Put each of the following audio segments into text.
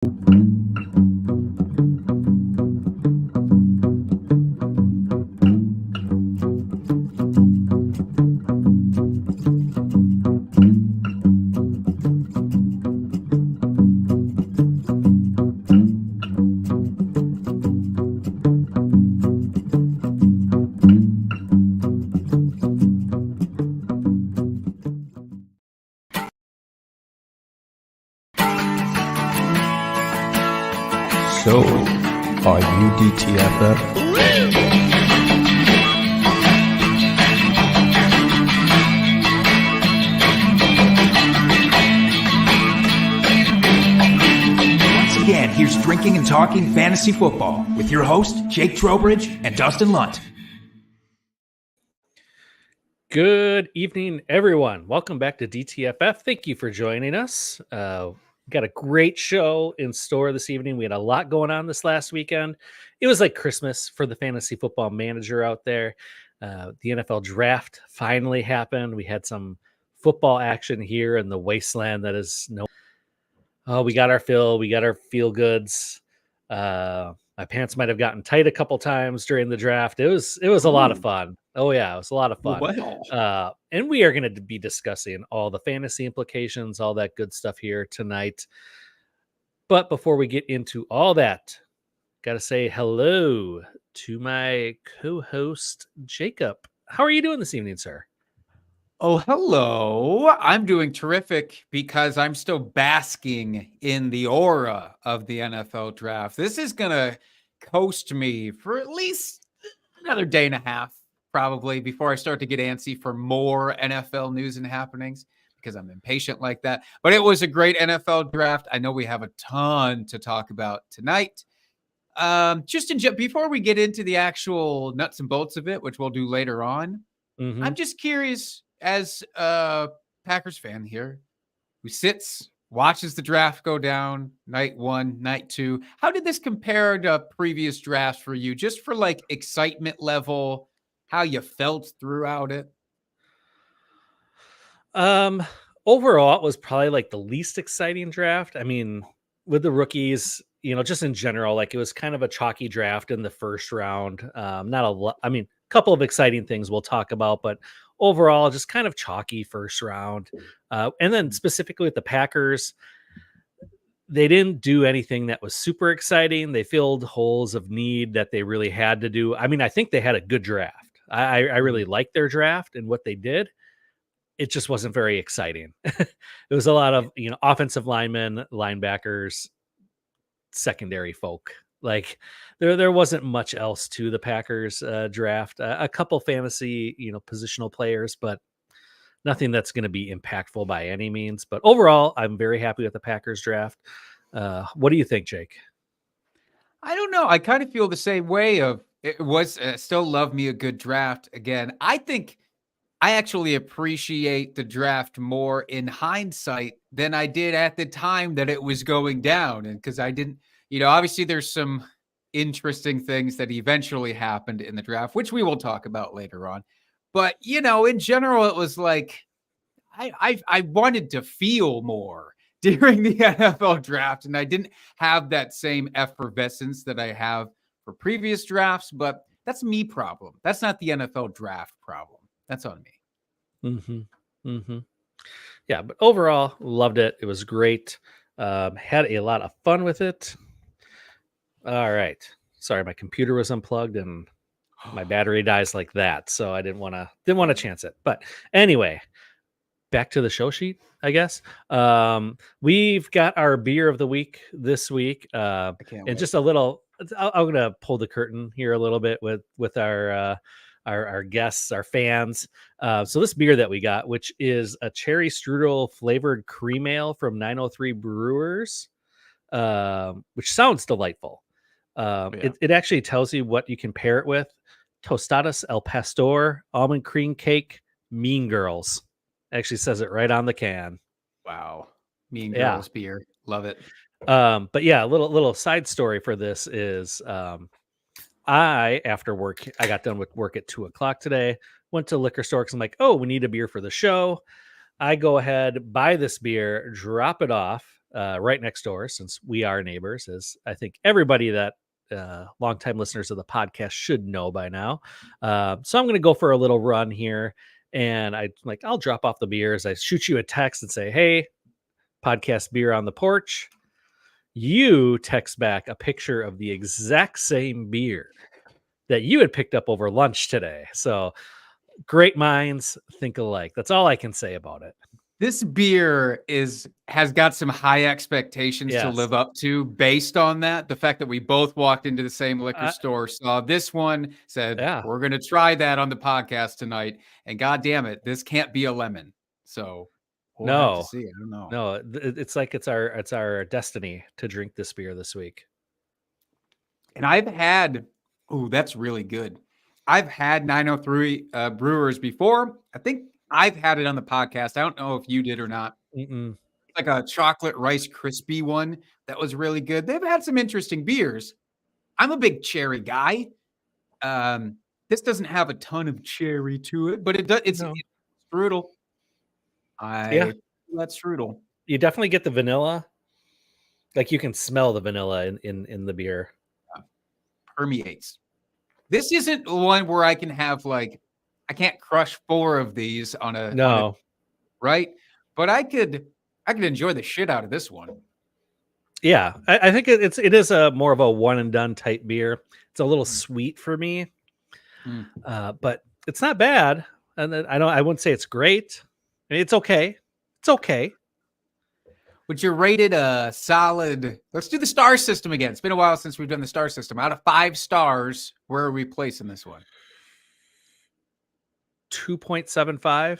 So, are you DTFF? Once again, here's Drinking and Talking Fantasy Football with your host, Jake Trowbridge and Dustin Lunt. Good evening, everyone. Welcome back to DTFF. Thank you for joining us. Got a great show in store this evening. We had a lot going on this last weekend. It was like Christmas for the fantasy football manager out there. The NFL draft finally happened. We had some football action here in the wasteland that is no. Oh, we got our fill. We got our feel goods. My pants might have gotten tight a couple times during the draft. It was a lot of fun. Oh yeah, it was a lot of fun. Wow. And we are going to be discussing all the fantasy implications, all that good stuff here tonight. But before we get into all that, got to say hello to my co-host Jacob. How are you doing this evening, sir? Oh, hello. I'm doing terrific because I'm still basking in the aura of the NFL draft. This is going to coast me for at least another day and a half, probably, before I start to get antsy for more NFL news and happenings because I'm impatient like that. But it was a great NFL draft. I know we have a ton to talk about tonight. Before we get into the actual nuts and bolts of it, which we'll do later on, I'm just curious, as a Packers fan here who sits, watches the draft go down, night one, night two, how did this compare to previous drafts for you? Just for like excitement level, how you felt throughout it? Overall, it was probably like the least exciting draft. I mean, with the rookies, just in general, like it was kind of a chalky draft in the first round. Not a lot. I mean, a couple of exciting things we'll talk about, but overall, just kind of chalky first round. And then specifically with the Packers, they didn't do anything that was super exciting. They filled holes of need that they really had to do. I mean, I think they had a good draft. I really liked their draft and what they did. It just wasn't very exciting. It was a lot of, offensive linemen, linebackers, secondary folk. Like there wasn't much else to the Packers draft. A couple fantasy, positional players, but nothing that's going to be impactful by any means. But overall, I'm very happy with the Packers draft. What do you think, Jake? I don't know. I kind of feel the same way. It was still love me a good draft. Again, I think I actually appreciate the draft more in hindsight than I did at the time that it was going down. And because I didn't, obviously there's some interesting things that eventually happened in the draft, which we will talk about later on. But, in general, it was like I wanted to feel more during the NFL draft, and I didn't have that same effervescence that I have for previous drafts, but that's me problem. That's not the NFL draft problem. That's on me. Yeah, but overall, loved it. It was great. Had a lot of fun with it. All right. Sorry, my computer was unplugged and my battery dies like that, so I didn't want to chance it. But anyway, back to the show sheet, I guess. We've got our beer of the week this week, I can't and wait. just a little. I'm gonna pull the curtain here a little bit with our guests, our fans. So this beer that we got, which is a cherry strudel flavored cream ale from 903 Brewers, which sounds delightful. It actually tells you what you can pair it with: Tostadas El Pastor, almond cream cake, Mean Girls. Actually says it right on the can. Wow. Mean Yeah. Girls beer. Love it. But yeah, a little side story for this is after work, I got done with work at 2:00 today, went to the liquor store because I'm like, oh, we need a beer for the show. I go ahead, buy this beer, drop it off, right next door, since we are neighbors, as I think everybody that longtime listeners of the podcast should know by now. So I'm going to go for a little run here, and I'll drop off the beers. I shoot you a text and say, "Hey, podcast beer on the porch." You text back a picture of the exact same beer that you had picked up over lunch today. So great minds think alike. That's all I can say about it. This beer has got some high expectations to Yes. live up to based on that. The fact that we both walked into the same liquor store, saw this one, said, Yeah. we're going to try that on the podcast tonight. And God damn it, this can't be a lemon. So we'll have No. to see. I don't know. No, it's like it's our destiny to drink this beer this week. And I've had, that's really good. I've had 903 Brewers before. I think I've had it on the podcast. I don't know if you did or not. Mm-mm. Like a chocolate Rice Krispie one that was really good. They've had some interesting beers. I'm a big cherry guy. This doesn't have a ton of cherry to it, but it's strudel. That's strudel. You definitely get the vanilla. Like you can smell the vanilla in the beer. Permeates. This isn't one where I can have I can't crush 4 of these on a right? But I could enjoy the shit out of this one. Yeah, I think it is a more of a one and done type beer. It's a little sweet for me, but it's not bad. And then I wouldn't say it's great. I mean, it's okay. It's okay. Would you rate it a solid? Let's do the star system again. It's been a while since we've done the star system. Out of 5 stars, where are we placing this one? 2.75.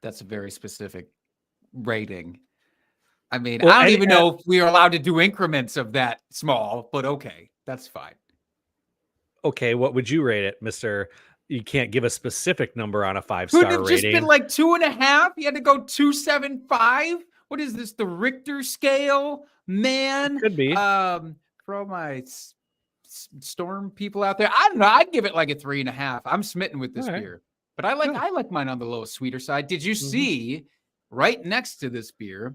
That's a very specific rating. I mean, Well, I don't even know if we are allowed to do increments of that small, but okay, that's fine. Okay, what would you rate it, Mr.? You can't give a specific number on a 5-star Could have just rating. been like 2.5. You had to go 2.75. What is this? The Richter scale, man. Could be. For my storm people out there, I don't know. I'd give it like a 3.5. I'm smitten with this beer, but I like mine on the little sweeter side. Did you see right next to this beer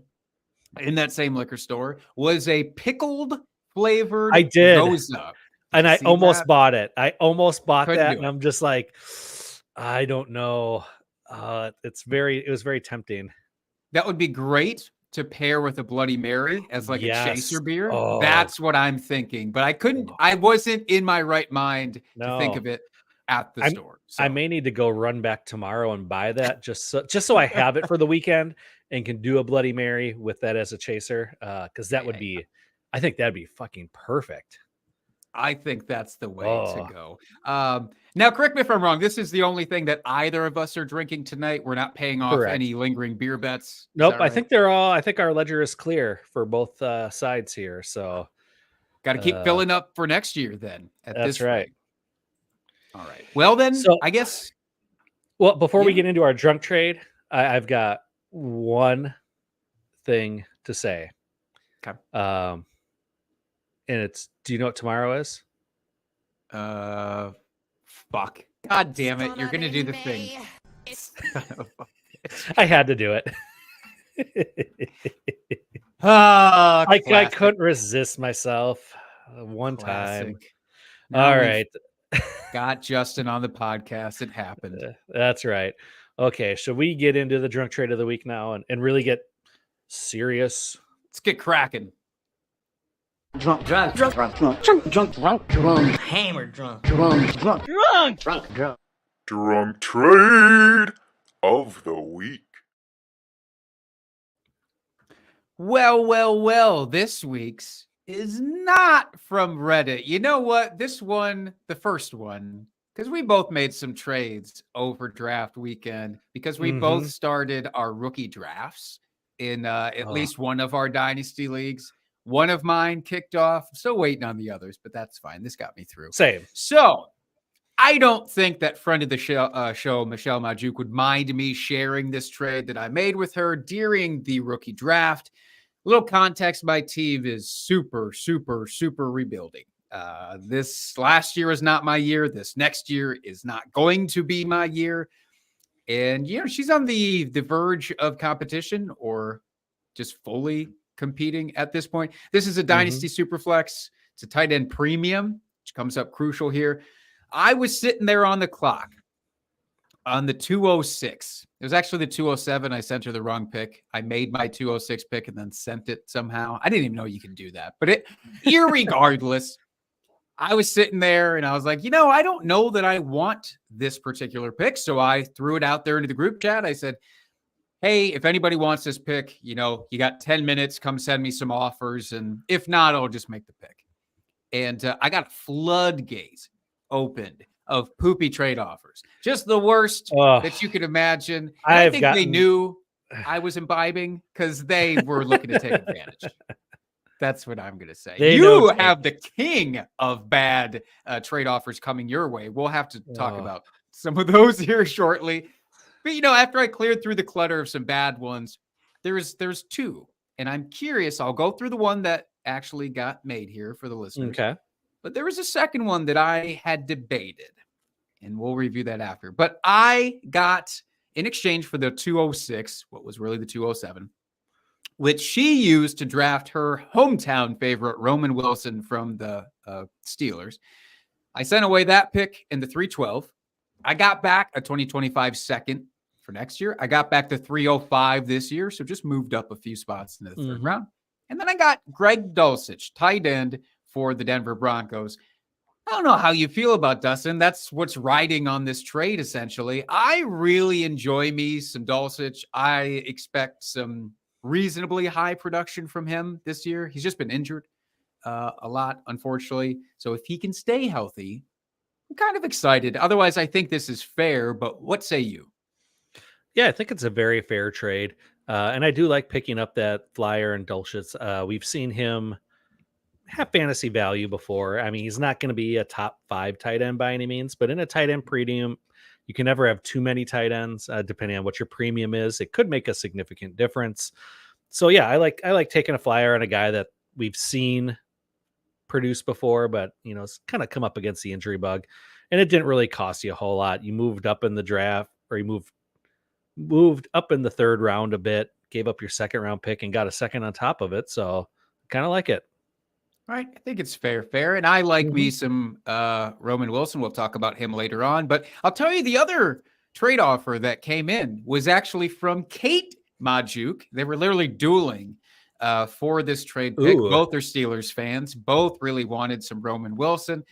in that same liquor store was a pickled flavored? I did. Goza. And I almost bought it. I almost bought Couldn't that, do and it. I'm just like, I don't know. It was very tempting. That would be great to pair with a Bloody Mary as like a chaser beer. Oh. That's what I'm thinking. But I wasn't in my right mind to think of it at the store. So. I may need to go run back tomorrow and buy that just so I have it for the weekend and can do a Bloody Mary with that as a chaser. Because that would be, I think that'd be fucking perfect. I think that's the way to go. Now, correct me if I'm wrong. This is the only thing that either of us are drinking tonight. We're not paying off any lingering beer bets. Nope. I think I think our ledger is clear for both sides here. So got to keep filling up for next year then. That's right. All right. Well, then, I guess. Well, before we get into our drunk trade, I've got one thing to say. Okay. And it's, do you know what tomorrow is? Fuck. God damn it. You're going to do the thing. I had to do it. I couldn't resist myself one time. All right. Got Justin on the podcast. It happened. That's right. Okay. Should we get into the drunk trade of the week now and really get serious? Let's get cracking. Drunk, hammered, drunk. Drunk trade of the week. Well, this week's is not from Reddit. You know what? This one, the first one, because we both made some trades over draft weekend because we both started our rookie drafts in at least one of our dynasty leagues. One of mine kicked off. I'm still waiting on the others, but that's fine. This got me through. Same. So I don't think that friend of the show, Michelle Majuk, would mind me sharing this trade that I made with her during the rookie draft. A little context, my team is super rebuilding. This last year is not my year. This next year is not going to be my year. And, she's on the verge of competition or just fully competing at this point. This is a Dynasty Superflex. It's a tight end premium, which comes up crucial here. I was sitting there on the clock on the 206. It was actually the 207. I sent her the wrong pick. I made my 206 pick and then sent it somehow. I didn't even know you can do that. But irregardless, I was sitting there and I was like, I don't know that I want this particular pick. So I threw it out there into the group chat. I said, hey, if anybody wants this pick, you got 10 minutes, come send me some offers. And if not, I'll just make the pick. And I got floodgates opened of poopy trade offers. Just the worst that you could imagine. I think they knew I was imbibing because they were looking to take advantage. That's what I'm going to say. You have the king of bad trade offers coming your way. We'll have to talk about some of those here shortly. But, after I cleared through the clutter of some bad ones, there's two. And I'm curious. I'll go through the one that actually got made here for the listeners. Okay. But there was a second one that I had debated, and we'll review that after. But I got, in exchange for the 206, what was really the 207, which she used to draft her hometown favorite, Roman Wilson, from the Steelers. I sent away that pick in the 312. I got back a 2025 second for next year. I got back the 305 this year, so just moved up a few spots in the third round. And then I got Greg Dulcich, tight end for the Denver Broncos. I don't know how you feel about Dustin. That's what's riding on this trade, essentially. I really enjoy me some Dulcich. I expect some reasonably high production from him this year. He's just been injured a lot, unfortunately. So if he can stay healthy, I'm kind of excited. Otherwise, I think this is fair, but what say you? Yeah, I think it's a very fair trade. And I do like picking up that flyer and Dulcich. We've seen him have fantasy value before. I mean, he's not going to be a top 5 tight end by any means, but in a tight end premium, you can never have too many tight ends, depending on what your premium is. It could make a significant difference. So yeah, I like taking a flyer on a guy that we've seen produce before, but it's kind of come up against the injury bug, and it didn't really cost you a whole lot. You moved up in the draft, or you moved up in the third round a bit, gave up your second round pick and got a second on top of it. So kind of like it. Right. I think it's fair. And I like me some Roman Wilson. We'll talk about him later on. But I'll tell you, the other trade offer that came in was actually from Kate Majuk. They were literally dueling for this trade pick. Ooh. Both are Steelers fans. Both really wanted some Roman Wilson.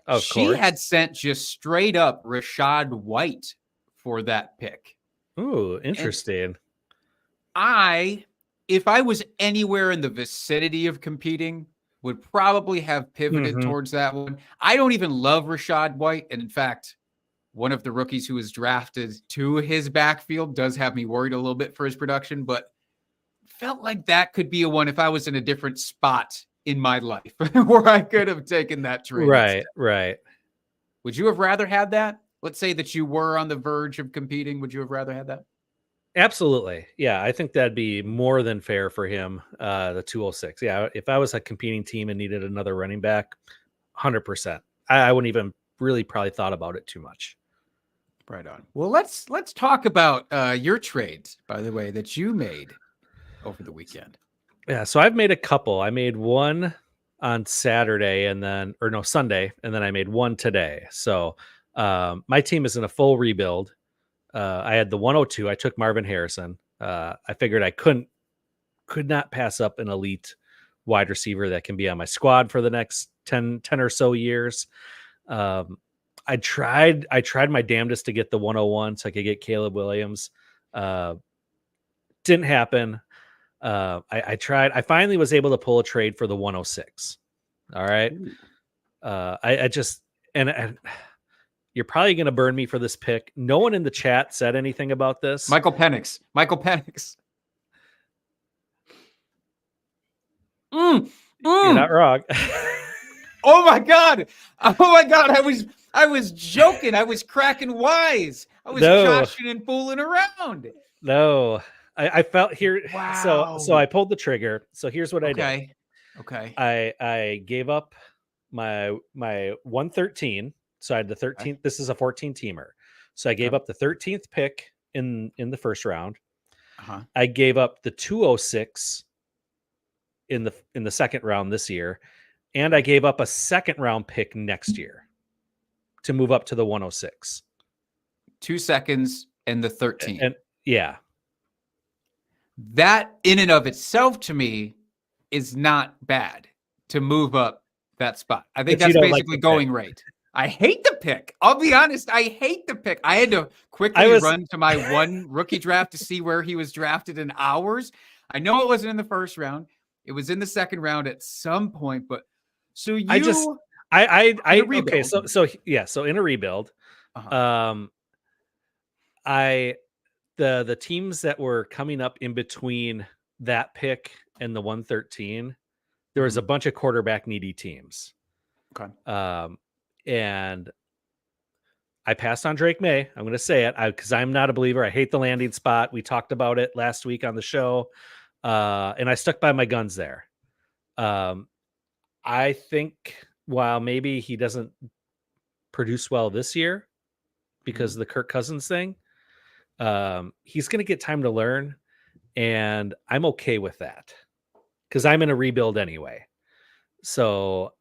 Of course. She had sent just straight up Rachaad White for that pick. Ooh, interesting. And if I was anywhere in the vicinity of competing, would probably have pivoted towards that one. I don't even love Rachaad White. And in fact, one of the rookies who was drafted to his backfield does have me worried a little bit for his production, but felt like that could be a one if I was in a different spot in my life where I could have taken that trade. Right. Would you have rather had that? Let's say that you were on the verge of competing. Would you have rather had that? Absolutely. Yeah, I think that'd be more than fair for him, the 206. Yeah, if I was a competing team and needed another running back, 100%. I wouldn't even really probably thought about it too much. Right on. Well, let's talk about your trades, by the way, that you made over the weekend. Yeah, so I've made a couple. I made one on Sunday, and then I made one today. So my team is in a full rebuild. I had the 102. I took Marvin Harrison. I figured I could not pass up an elite wide receiver that can be on my squad for the next 10 or so years. I tried my damnedest to get the 101 so I could get Caleb Williams. Didn't happen. I tried. I finally was able to pull a trade for the 106. All right. And you're probably going to burn me for this pick. No one in the chat said anything about this. Michael Penix. You're not wrong. Oh my God. I was joking. I was cracking wise. I was joshing and fooling around. No, I felt here. Wow. So I pulled the trigger. So here's what I did. Okay. I gave up my 113. So I had the 13th. Okay. This is a 14 teamer. So I gave up the 13th pick in the first round. I gave up the 206 in the second round this year, and I gave up a second round pick next year to move up to the 106. 2 seconds and the 13. And yeah, That in and of itself to me is not bad to move up that spot. I think But you that's don't like basically the going pick. rate. I hate the pick. I'll be honest. I hate the pick. I had to quickly run to my one rookie draft to see where he was drafted in hours. I know it wasn't in the first round. It was in the second round at some point, but so you okay, rebuild. so in a rebuild, Uh-huh. the teams that were coming up in between that pick and the 113, there was a bunch of quarterback needy teams. Okay. And I passed on Drake May. I'm going to say it because I'm not a believer. I hate the landing spot. We talked about it last week on the show, and I stuck by my guns there. I think while maybe he doesn't produce well this year because of the Kirk Cousins thing, he's going to get time to learn, and I'm okay with that because I'm in a rebuild anyway. So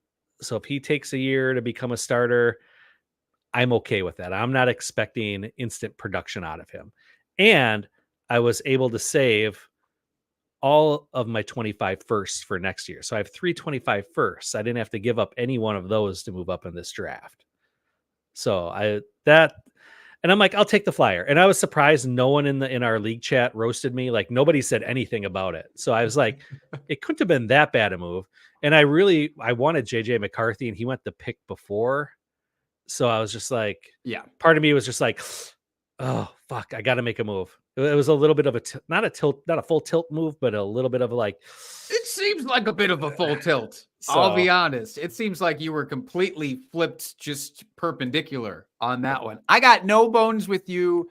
if he takes a year to become a starter, I'm okay with that. I'm not expecting instant production out of him. And I was able to save all of my 25 firsts for next year. So I have 325 firsts. I didn't have to give up any one of those to move up in this draft. So and I'm like, I'll take the flyer. And I was surprised no one in our league chat roasted me. Like nobody said anything about it. So I was like, it couldn't have been that bad a move. And I wanted JJ McCarthy, and he went the pick before. So I was just like, Yeah. part of me was just like, oh fuck, I got to make a move. It was a little bit of not a full tilt move, but a little bit of like, It seems like a bit of a full tilt. I'll be honest. It seems like you were completely flipped, just perpendicular on that one. I got no bones with you,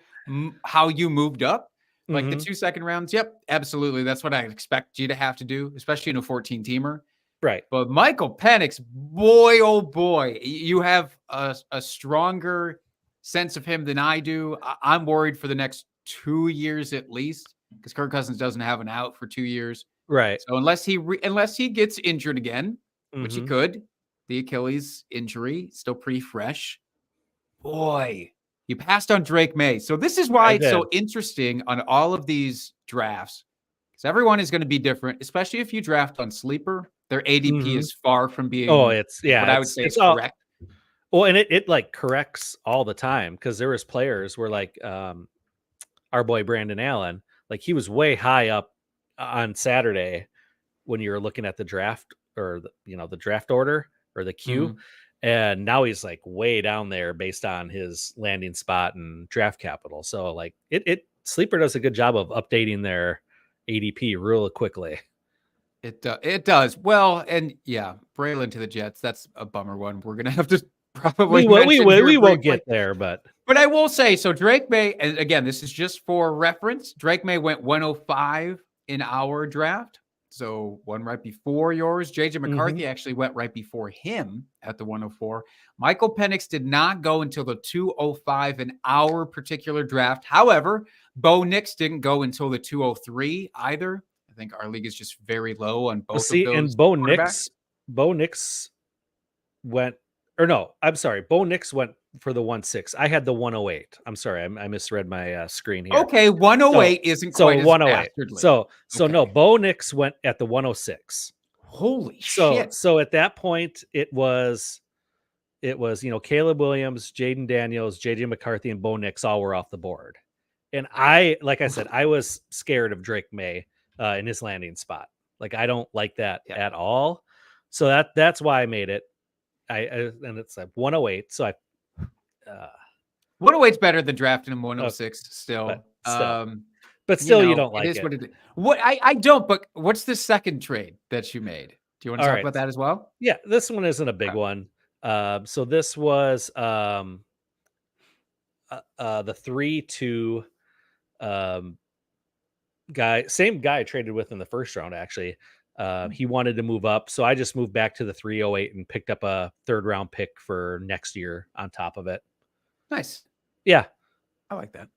how you moved up. Like the 2 second rounds. Yep, absolutely. That's what I expect you to have to do, especially in a 14-teamer. right. But Michael Penix, boy, oh boy, you have a stronger sense of him than I do. I'm worried for the next 2 years at least, because Kirk Cousins doesn't have an out for 2 years. Right. So unless he gets injured again, which he could, the Achilles injury still pretty fresh. Boy, you passed on Drake May. So this is why it's so interesting on all of these drafts, because everyone is going to be different, especially if you draft on Sleeper. Their ADP is far from being what I would say is correct. Well, and it like corrects all the time, because there was players where like our boy Brandon Allen, like he was way high up on Saturday when you were looking at the draft or the draft order or the queue. And now he's like way down there based on his landing spot and draft capital. So like Sleeper does a good job of updating their ADP real quickly. It does. Well, and yeah, Braylon to the Jets. That's a bummer one. We're going to have to probably we won't get there, but I will say, so Drake May, and again, this is just for reference. Drake May went 105 in our draft. So one right before yours. JJ McCarthy actually went right before him at the 104. Michael Penix did not go until the 205 in our particular draft. However, Bo Nix didn't go until the 203 either. I think our league is just very low on both of those. And Bo Nix went, or no, I'm sorry. Bo Nix went for the 1-6. I had the 108. I'm sorry. I misread my screen here. Okay. 108 isn't quite as 108. So no, Bo Nix went at the 106. Holy shit. So at that point it was, Caleb Williams, Jaden Daniels, JJ McCarthy, and Bo Nix all were off the board. And like I said, I was scared of Drake May in his landing spot. Like, I don't like that at all. So that's why I made it. And it's like 108. So 108's better than drafting him 106 still. But still, you don't like it. What it is. What I don't, but what's the second trade that you made? Do you want to talk about that as well? Yeah, this one isn't a big one. So this was the 3-2 guy, same guy I traded with in the first round, actually. He wanted to move up, so I just moved back to the 308 and picked up a third round pick for next year on top of it. Nice. Yeah. I like that.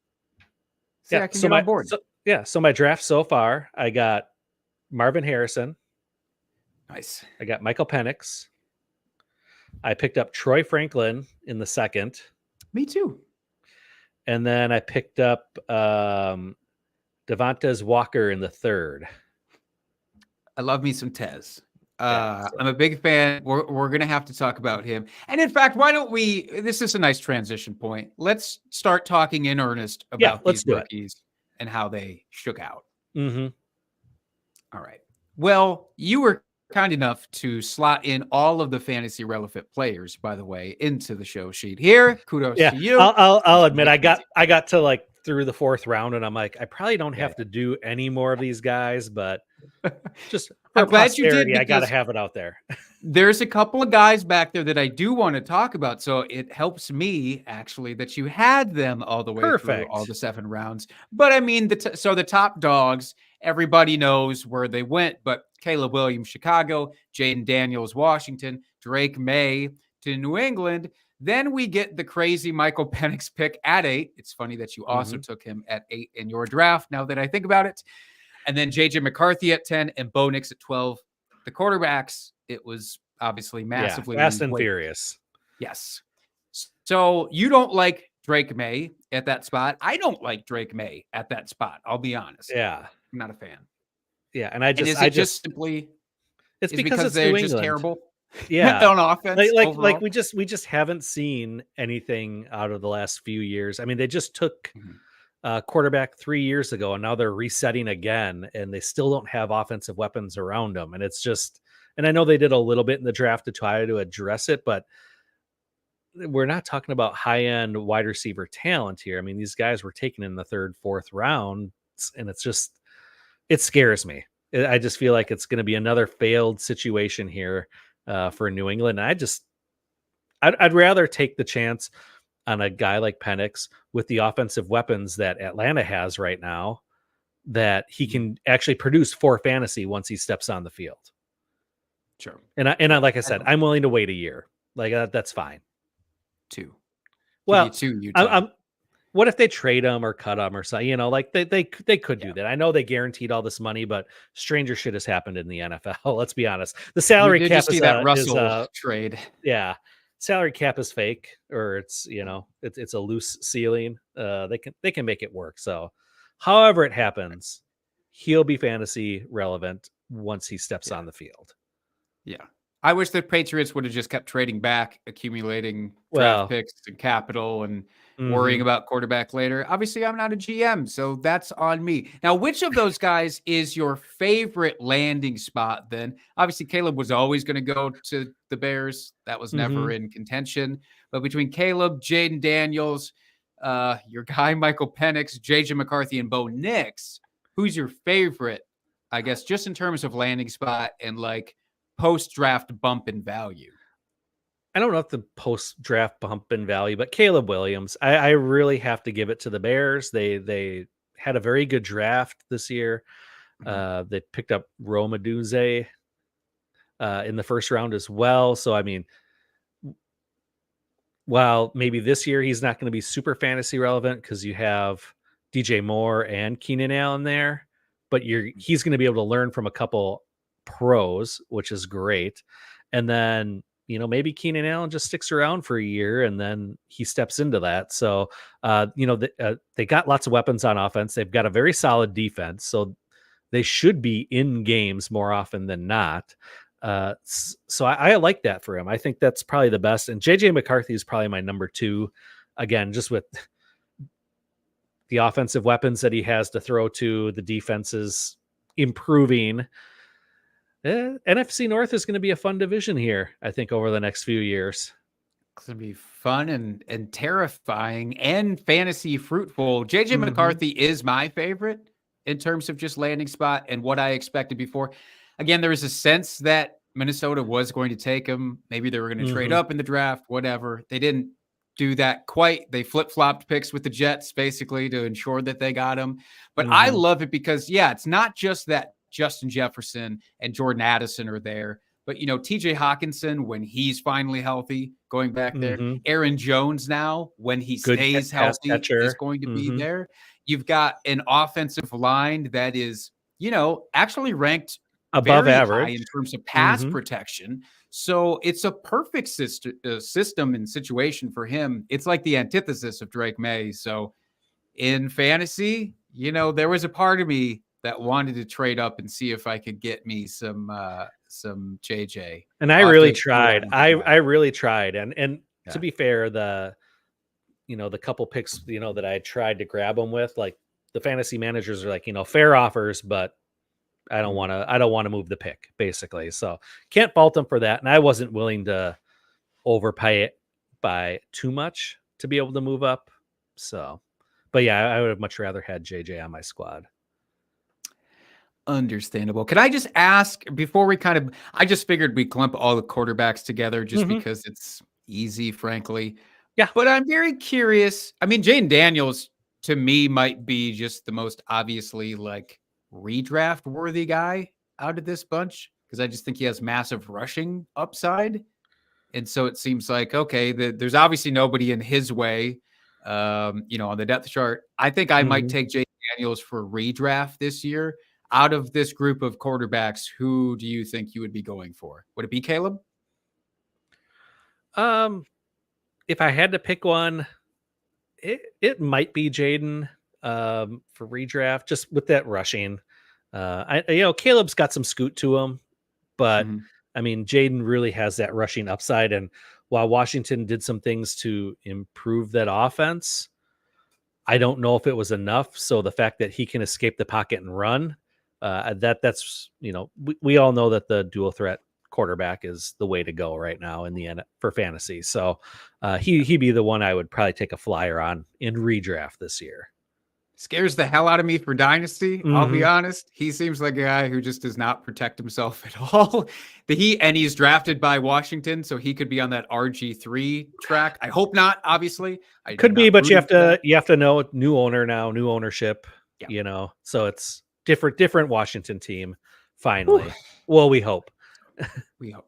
See, I can get on board. So my draft so far, I got Marvin Harrison, Nice. I got Michael Penix. I picked up Troy Franklin in the second. Me too. And then I picked up Devontae Walker in the third. I love me some Tez. Yeah, so- I'm a big fan. We're going to have to talk about him. And in fact, why don't we, this is a nice transition point. Let's start talking in earnest about let's these do it. rookies and how they shook out. Mm-hmm. All right. Well, you were kind enough to slot in all of the fantasy relevant players, by the way, into the show sheet here. Kudos Yeah, to you. I'll admit I got to like through the fourth round, and I'm like, I probably don't have Yeah. to do any more of these guys, but just I'm for glad you did, posterity, I got to because have it out there. there's a couple of guys back there that I do want to talk about. So it helps me actually that you had them all the way through Perfect. all the 7 rounds. But I mean, so the top dogs, everybody knows where they went, but Caleb Williams, Chicago, Jaden Daniels, Washington, Drake May to New England. Then we get the crazy Michael Penix pick at 8. It's funny that you also took him at 8 in your draft, now that I think about it. And then JJ McCarthy at 10 and Bo Nix at 12. The quarterbacks, it was obviously massively Fast and weight. furious. Yes. So you don't like Drake May at that spot. I don't like Drake May at that spot. I'll be honest. Yeah, I'm not a fan. yeah, and I And just, is it just simply it's is because it's they're New just England. terrible? Yeah, on offense. like overall? we just haven't seen anything out of the last few years. I mean, they just took quarterback 3 years ago, and now they're resetting again, and they still don't have offensive weapons around them. And it's just, and I know they did a little bit in the draft to try to address it, but we're not talking about high end wide receiver talent here. I mean, these guys were taken in the third, fourth round, and it's just, it scares me. I just feel like it's going to be another failed situation here for New England. And I'd rather take the chance on a guy like Penix with the offensive weapons that Atlanta has right now, that he can actually produce for fantasy once he steps on the field. Sure. And I like I said, I'm willing to wait a year. Like that's fine. 2. Well, Give you 2, Utah. I'm what if they trade him or cut him or something? You know, like they could do that. I know they guaranteed all this money, but stranger shit has happened in the NFL. Let's be honest. The salary We did cap just see is that Russell trade. yeah. Salary cap is fake, or it's it's a loose ceiling. They can make it work. So, however it happens, he'll be fantasy relevant once he steps on the field. Yeah. I wish the Patriots would have just kept trading back, accumulating Well, draft picks and capital and worrying about quarterback later. Obviously, I'm not a GM, so that's on me. Now, which of those guys is your favorite landing spot then? Obviously, Caleb was always going to go to the Bears. That was never in contention. But between Caleb, Jaden Daniels, your guy Michael Penix, JJ McCarthy, and Bo Nix, who's your favorite, I guess, just in terms of landing spot and like post-draft bump in value? I don't know if the post-draft bump in value, but Caleb Williams, I really have to give it to the Bears. They had a very good draft this year. They picked up Rome Odunze in the first round as well. So, I mean, while maybe this year he's not going to be super fantasy relevant because you have DJ Moore and Keenan Allen there, but he's going to be able to learn from a couple pros, which is great. And then, maybe Keenan Allen just sticks around for a year and then he steps into that. So, they got lots of weapons on offense. They've got a very solid defense. So they should be in games more often than not. So I like that for him. I think that's probably the best. And JJ McCarthy is probably my number 2. Again, just with the offensive weapons that he has to throw to, the defenses improving. NFC North is going to be a fun division here, I think, over the next few years. It's going to be fun and terrifying and fantasy fruitful. JJ McCarthy is my favorite in terms of just landing spot and what I expected before. Again, there was a sense that Minnesota was going to take him. Maybe they were going to trade up in the draft, whatever. They didn't do that quite. They flip-flopped picks with the Jets, basically, to ensure that they got him. But I love it because, it's not just that Justin Jefferson and Jordan Addison are there, but, TJ Hawkinson, when he's finally healthy, going back there. Aaron Jones now, when he stays healthy, is going to be there. You've got an offensive line that is, actually ranked Above very high average. in terms of pass Mhm. protection. So it's a perfect system and situation for him. It's like the antithesis of Drake May. So in fantasy, there was a part of me that wanted to trade up and see if I could get me some JJ. And I I'll have really to explore tried. more I of that. I really tried. And Yeah. to be fair, the couple picks, that I tried to grab them with, like the fantasy managers are like, fair offers, but Mhm. I don't want to move the pick, basically. So can't fault them for that. And I wasn't willing to overpay it by too much to be able to move up. So, but yeah, I would have much rather had JJ on my squad. Understandable. Can I just ask before I just figured we clump all the quarterbacks together just Mhm. because it's easy, frankly. Yeah. But I'm very curious. I mean, Jaden Daniels to me might be just the most obviously like redraft worthy guy out of this bunch because I just think he has massive rushing upside. And so it seems like, okay, there's obviously nobody in his way, on the depth chart. I think I might Mhm. take Jaden Daniels for redraft this year. Out of this group of quarterbacks, who do you think you would be going for? Would it be Caleb? Um, if I had to pick one, it might be Jaden for redraft, just with that rushing. Caleb's got some scoot to him, but Mhm. I mean, Jaden really has that rushing upside. And while Washington did some things to improve that offense, I don't know if it was enough. So the fact that he can escape the pocket and run, that's we all know that the dual threat quarterback is the way to go right now in the end for fantasy. So he'd be the one I would probably take a flyer on in redraft this year. Scares the hell out of me for Dynasty. I'll be Hmm. honest. He seems like a guy who just does not protect himself at all. He's drafted by Washington, so he could be on that RG3 track. I hope not, obviously. I'm Could be, not but you rooting have for that. to know new owner now, new ownership. Yeah. So it's different Washington team. Finally, Whew. well, we hope.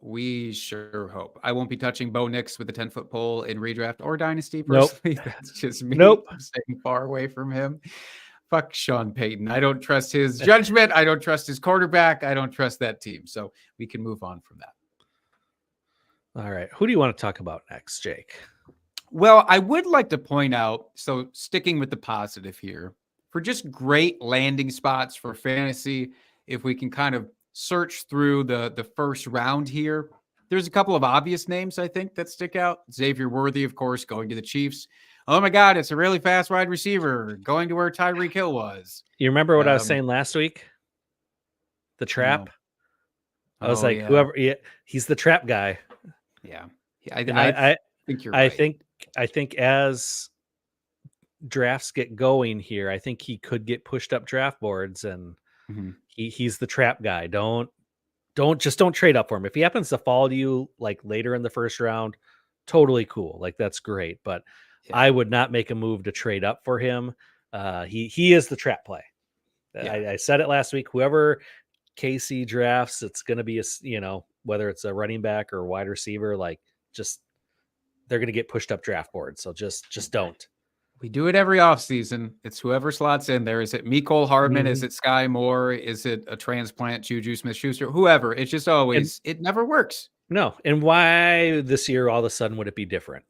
We sure hope. I won't be touching Bo Nix with a 10-foot pole in redraft or dynasty Nope. personally. That's just me. Nope. I'm staying far away from him. Fuck Sean Payton. I don't trust his judgment. I don't trust his quarterback. I don't trust that team. So we can move on from that. All right. Who do you want to talk about next, Jake? Well, I would like to point out, so sticking with the positive here, for just great landing spots for fantasy, if we can kind of search through the first round here, there's a couple of obvious names I think that stick out. Xavier Worthy, of course, going to the Chiefs. Oh my God, it's a really fast wide receiver going to where Tyreek Hill was. You remember what I was Um, saying last week? The trap. No. I was Oh, like, yeah. he's the trap guy. Yeah. And I think you're right. I think as drafts get going here, I think he could get pushed up draft boards, and Mhm. he's the trap guy. Don't trade up for him. If he happens to fall to you like later in the first round, totally cool. Like that's great. But Yeah. I would not make a move to trade up for him. He is the trap play. Yeah. I said it last week. Whoever KC drafts, it's going to be whether it's a running back or wide receiver, like just they're going to get pushed up draft boards. So just don't. We do it every offseason. It's whoever slots in there. Is it Mecole Hardman? Is Mhm. it Sky Moore? Is it a transplant Juju Smith-Schuster? Whoever. It's just always, it never works. No. And why this year all of a sudden would it be different?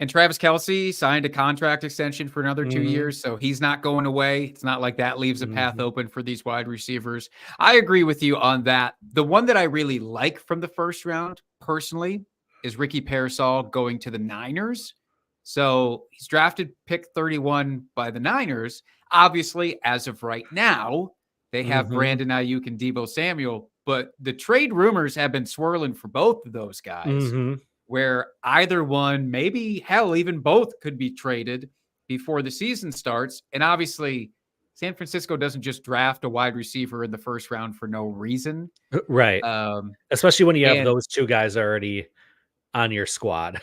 And Travis Kelce signed a contract extension for another 2 Mhm. years, so he's not going away. It's not like that leaves a path Mhm. open for these wide receivers. I agree with you on that. The one that I really like from the first round, personally, is Ricky Parasol going to the Niners. So he's drafted pick 31 by the Niners. Obviously, as of right now, they have Mhm. Brandon Ayuk and Deebo Samuel, but the trade rumors have been swirling for both of those guys, Mhm. where either one, maybe hell, even both could be traded before the season starts. And obviously, San Francisco doesn't just draft a wide receiver in the first round for no reason. Right. Um, Especially when you have and those two guys already on your squad.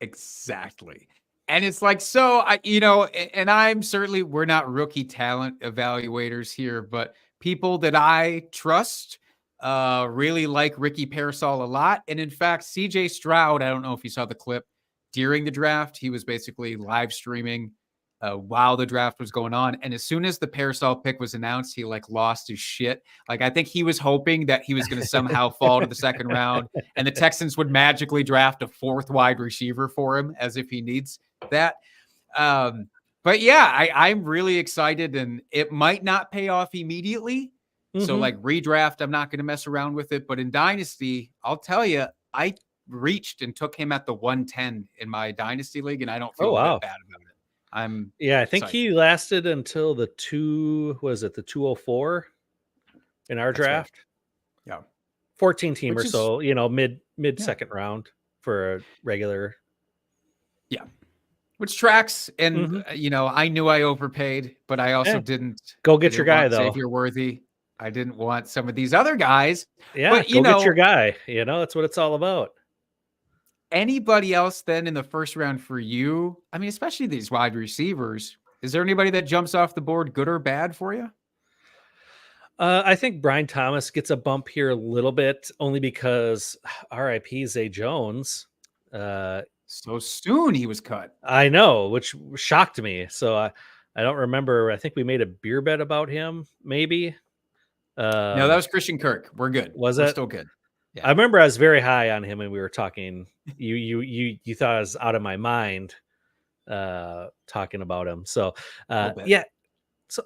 exactly. And it's like, so and I'm certainly, we're not rookie talent evaluators here, but people that I trust really like Ricky Parasol a lot. And in fact, CJ Stroud, I don't know if you saw the clip during the draft, he was basically live streaming while the draft was going on. And as soon as the Parasol pick was announced, he like lost his shit. Like, I think he was hoping that he was going to somehow fall to the second round and the Texans would magically draft a 4th wide receiver for him as if he needs that. But yeah, I'm really excited, and it might not pay off immediately. So like redraft, I'm not going to mess around with it. But in Dynasty, I'll tell you, I reached and took him at the 110 in my Dynasty league, and I don't feel that bad about it. I think excited. he lasted until the 204 in our That's right. draft. Yeah. 14 team Which or is- so, mid second round for a regular. Yeah. Which tracks. And, I knew I overpaid, but I also didn't. Go get your guy, though. Xavier Worthy. I didn't want some of these other guys. Yeah, but, go get your guy. That's what it's all about. Anybody else then in the first round for you? I mean, especially these wide receivers. Is there anybody that jumps off the board, good or bad for you? I think Brian Thomas gets a bump here a little bit, only because RIP Zay Jones. So soon he was cut. I know, which shocked me. So I don't remember. I think we made a beer bet about him, maybe. No, that was Christian Kirk. We're good. Was We're it? still good? Yeah. I remember I was very high on him when we were talking. You thought I was out of my mind talking about him. So yeah. So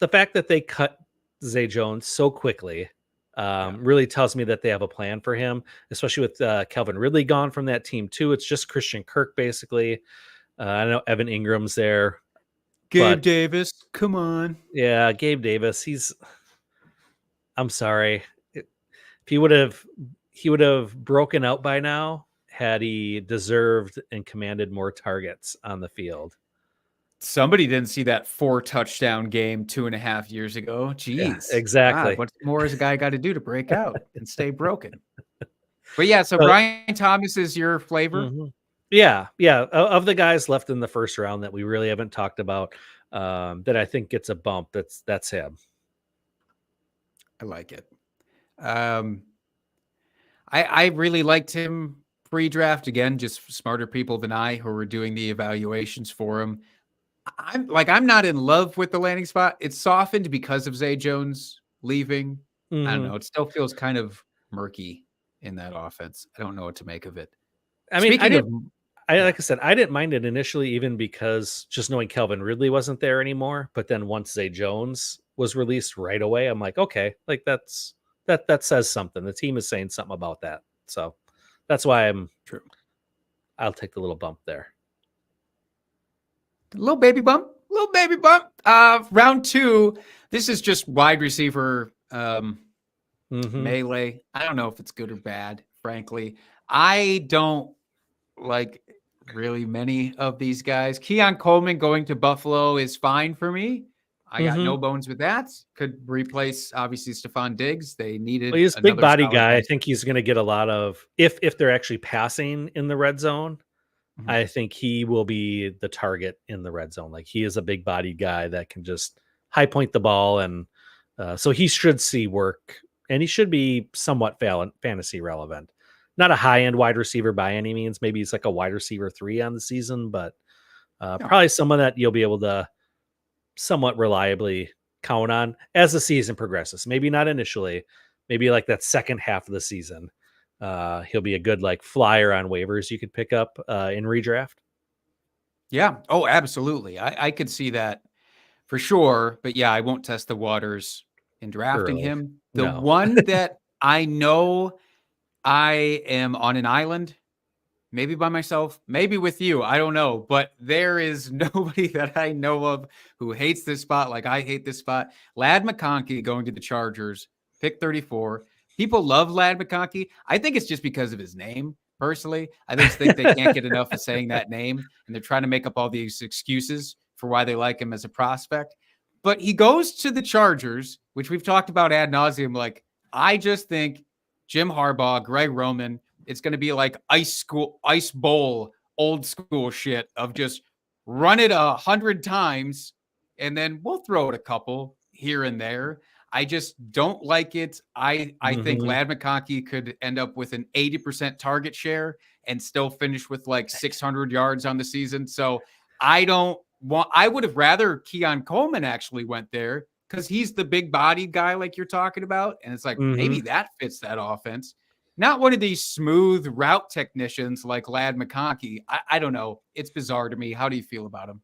the fact that they cut Zay Jones so quickly really tells me that they have a plan for him, especially with Calvin Ridley gone from that team too. It's just Christian Kirk basically. I know Evan Ingram's there. Gabe Davis, come on. Yeah, Gabe Davis. I'm sorry. If he would have broken out by now had he deserved and commanded more targets on the field. Somebody didn't see that 4-touchdown game 2.5 years ago. Jeez. Yeah, exactly. God, what more has a guy got to do to break out and stay broken? But yeah, so Brian Thomas is your flavor. Yeah. Of the guys left in the first round that we really haven't talked about, that I think gets a bump, that's him. I like it. I really liked him pre-draft. Again, just smarter people than I who were doing the evaluations for him. I'm not in love with the landing spot. It's softened because of Zay Jones leaving. I don't know. It still feels kind of murky in that offense. I don't know what to make of it. I mean, like I said, I didn't mind it initially, even because just knowing Calvin Ridley wasn't there anymore. But then once Zay Jones was released right away, I'm like, okay, like that says something. The team is saying something about that. So that's why I'll take the little bump there. Little baby bump. Round 2. This is just wide receiver melee. I don't know if it's good or bad, frankly. I don't like really many of these guys. Keon Coleman going to Buffalo is fine for me. I got no bones with that. Could replace, obviously, Stephon Diggs. They needed. Well, he's a big body guy. I think he's going to get a lot of, if they're actually passing in the red zone, I think he will be the target in the red zone. Like, he is a big body guy that can just high point the ball. And so he should see work, and he should be somewhat fantasy relevant. Not a high end wide receiver by any means. Maybe he's like a wide receiver 3 on the season, but probably someone that you'll be able to somewhat reliably count on as the season progresses. Maybe not initially, maybe like that second half of the season. He'll be a good like flyer on waivers you could pick up in redraft. Yeah. Oh, absolutely. I could see that for sure. But yeah, I won't test the waters in drafting him. The one that I know I am on an island, maybe by myself, maybe with you, I don't know. But there is nobody that I know of who hates this spot like I hate this spot. Ladd McConkey going to the Chargers, pick 34. People love Ladd McConkey. I think it's just because of his name, personally. I just think they can't get enough of saying that name, and they're trying to make up all these excuses for why they like him as a prospect. But he goes to the Chargers, which we've talked about ad nauseum. Like, I just think Jim Harbaugh, Greg Roman, it's going to be like ice bowl, old school shit of just run it 100 times, and then we'll throw it a couple here and there. I just don't like it. I think Ladd McConkey could end up with an 80% target share and still finish with like 600 yards on the season. So I don't I would have rather Keon Coleman actually went there because he's the big bodied guy like you're talking about. And it's like, maybe that fits that offense. Not one of these smooth route technicians like Lad McConkey. I don't know. It's bizarre to me. How do you feel about him?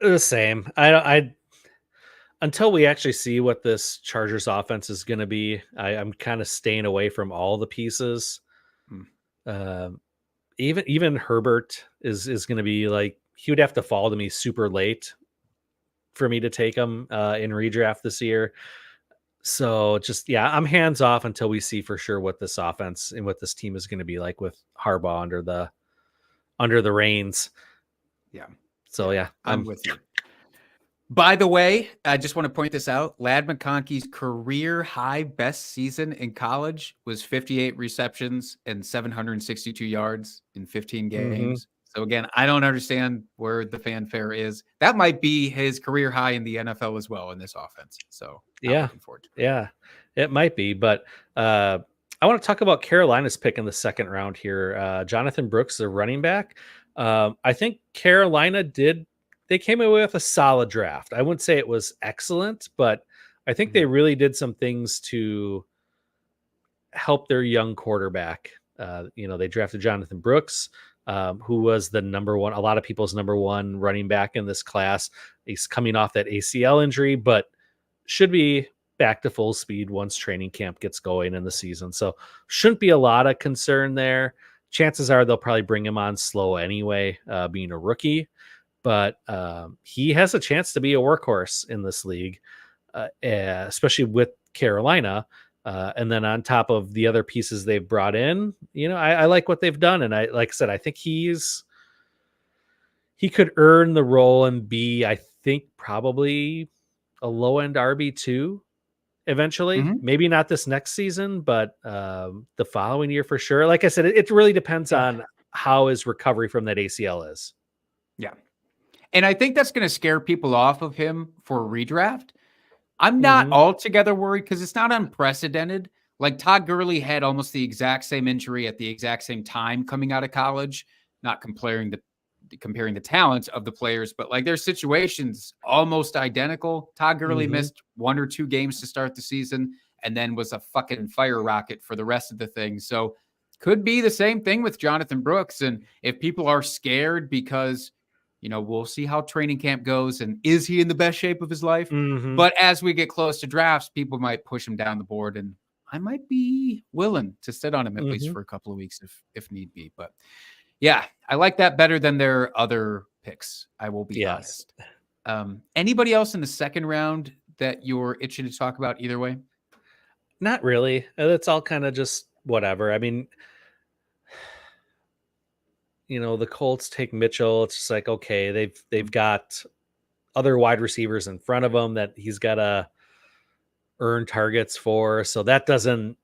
The same. I until we actually see what this Chargers offense is going to be, I'm kind of staying away from all the pieces. Even Herbert is going to be like, he would have to fall to me super late for me to take him in redraft this year. So just, yeah, I'm hands off until we see for sure what this offense and what this team is going to be like with Harbaugh under the reins. Yeah. So yeah, I'm with you. By the way, I just want to point this out. Lad McConkey's career high best season in college was 58 receptions and 762 yards in 15 games. So again, I don't understand where the fanfare is. That might be his career high in the NFL as well in this offense. So yeah, looking forward to it. Yeah, it might be. But I want to talk about Carolina's pick in the second round here. Jonathan Brooks, the running back. I think Carolina they came away with a solid draft. I wouldn't say it was excellent, but I think they really did some things to help their young quarterback. They drafted Jonathan Brooks, who was the number one, a lot of people's number one running back in this class. He's coming off that ACL injury, but should be back to full speed once training camp gets going in the season. So shouldn't be a lot of concern there. Chances are they'll probably bring him on slow anyway, being a rookie. But he has a chance to be a workhorse in this league, especially with Carolina. And then on top of the other pieces they've brought in, I like what they've done. And like I said, I think he could earn the role and be, I think, probably a low end RB2 eventually. Maybe not this next season, but the following year for sure. Like I said, it really depends on how his recovery from that ACL is. Yeah. And I think that's going to scare people off of him for a redraft. I'm not altogether worried because it's not unprecedented. Like Todd Gurley had almost the exact same injury at the exact same time coming out of college, not comparing the talents of the players, but like their situations almost identical. Todd Gurley missed 1 or 2 games to start the season and then was a fucking fire rocket for the rest of the thing. So could be the same thing with Jonathan Brooks. And if people are scared because we'll see how training camp goes and is he in the best shape of his life? But as we get close to drafts, people might push him down the board and I might be willing to sit on him at least for a couple of weeks if need be. But yeah, I like that better than their other picks. I will be honest. Anybody else in the second round that you're itching to talk about either way? Not really. It's all kind of just whatever. I mean, the Colts take Mitchell. It's just like, okay, they've got other wide receivers in front of him that he's got to earn targets for. So that doesn't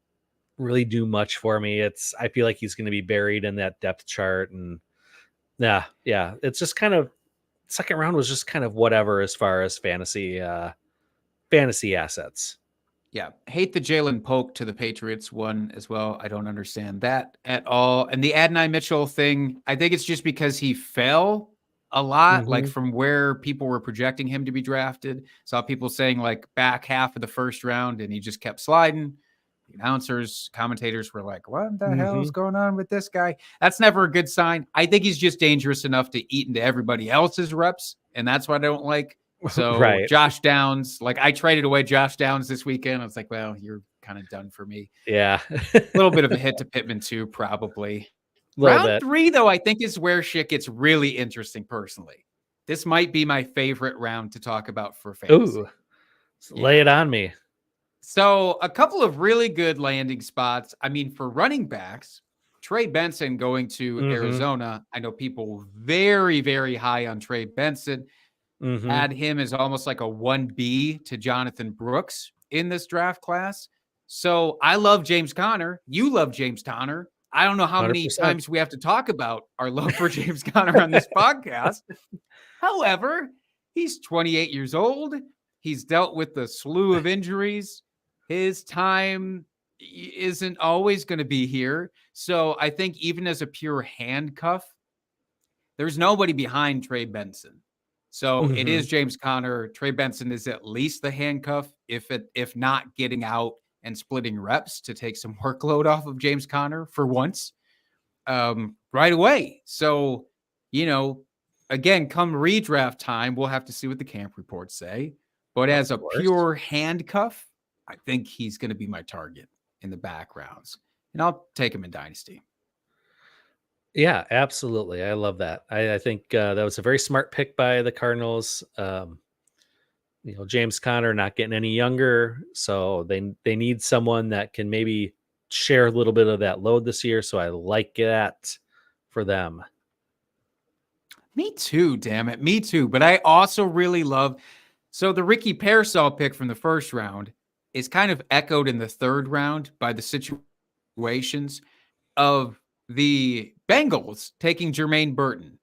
really do much for me. I feel like he's going to be buried in that depth chart. And yeah. It's just kind of, second round was just kind of whatever as far as fantasy assets. Yeah. Hate the Jalen Polk to the Patriots one as well. I don't understand that at all. And the Adonai Mitchell thing, I think it's just because he fell a lot, like from where people were projecting him to be drafted. Saw people saying like back half of the first round and he just kept sliding. The announcers, commentators were like, what the hell is going on with this guy? That's never a good sign. I think he's just dangerous enough to eat into everybody else's reps. And that's what I don't like. So Josh Downs, like I traded away Josh Downs this weekend. I was like, well, you're kind of done for me. Yeah. A little bit of a hit to Pittman too, probably. Round 3, though, I think is where shit gets really interesting personally. This might be my favorite round to talk about for fantasy. Ooh, lay it on me. So a couple of really good landing spots. I mean, for running backs, Trey Benson going to Arizona. I know people very, very high on Trey Benson. Had him as almost like a 1B to Jonathan Brooks in this draft class. So I love James Conner. You love James Conner. I don't know how 100%. Many times we have to talk about our love for James Conner on this podcast. However, he's 28 years old. He's dealt with a slew of injuries. His time isn't always going to be here. So I think even as a pure handcuff, there's nobody behind Trey Benson. So it Mhm. is James Conner. Trey Benson is at least the handcuff, if not getting out and splitting reps to take some workload off of James Conner for once, right away. So, again, come redraft time, we'll have to see what the camp reports say. But Of as a course. pure handcuff, I think he's going to be my target in the backgrounds, and I'll take him in Dynasty. Yeah, absolutely. I love that. I think that was a very smart pick by the Cardinals. James Conner not getting any younger, so they need someone that can maybe share a little bit of that load this year. So I like that for them. Me too, damn it. Me too. But I also really love so the Ricky Pearsall pick from the first round is kind of echoed in the third round by the situations of the Bengals taking Jermaine Burton.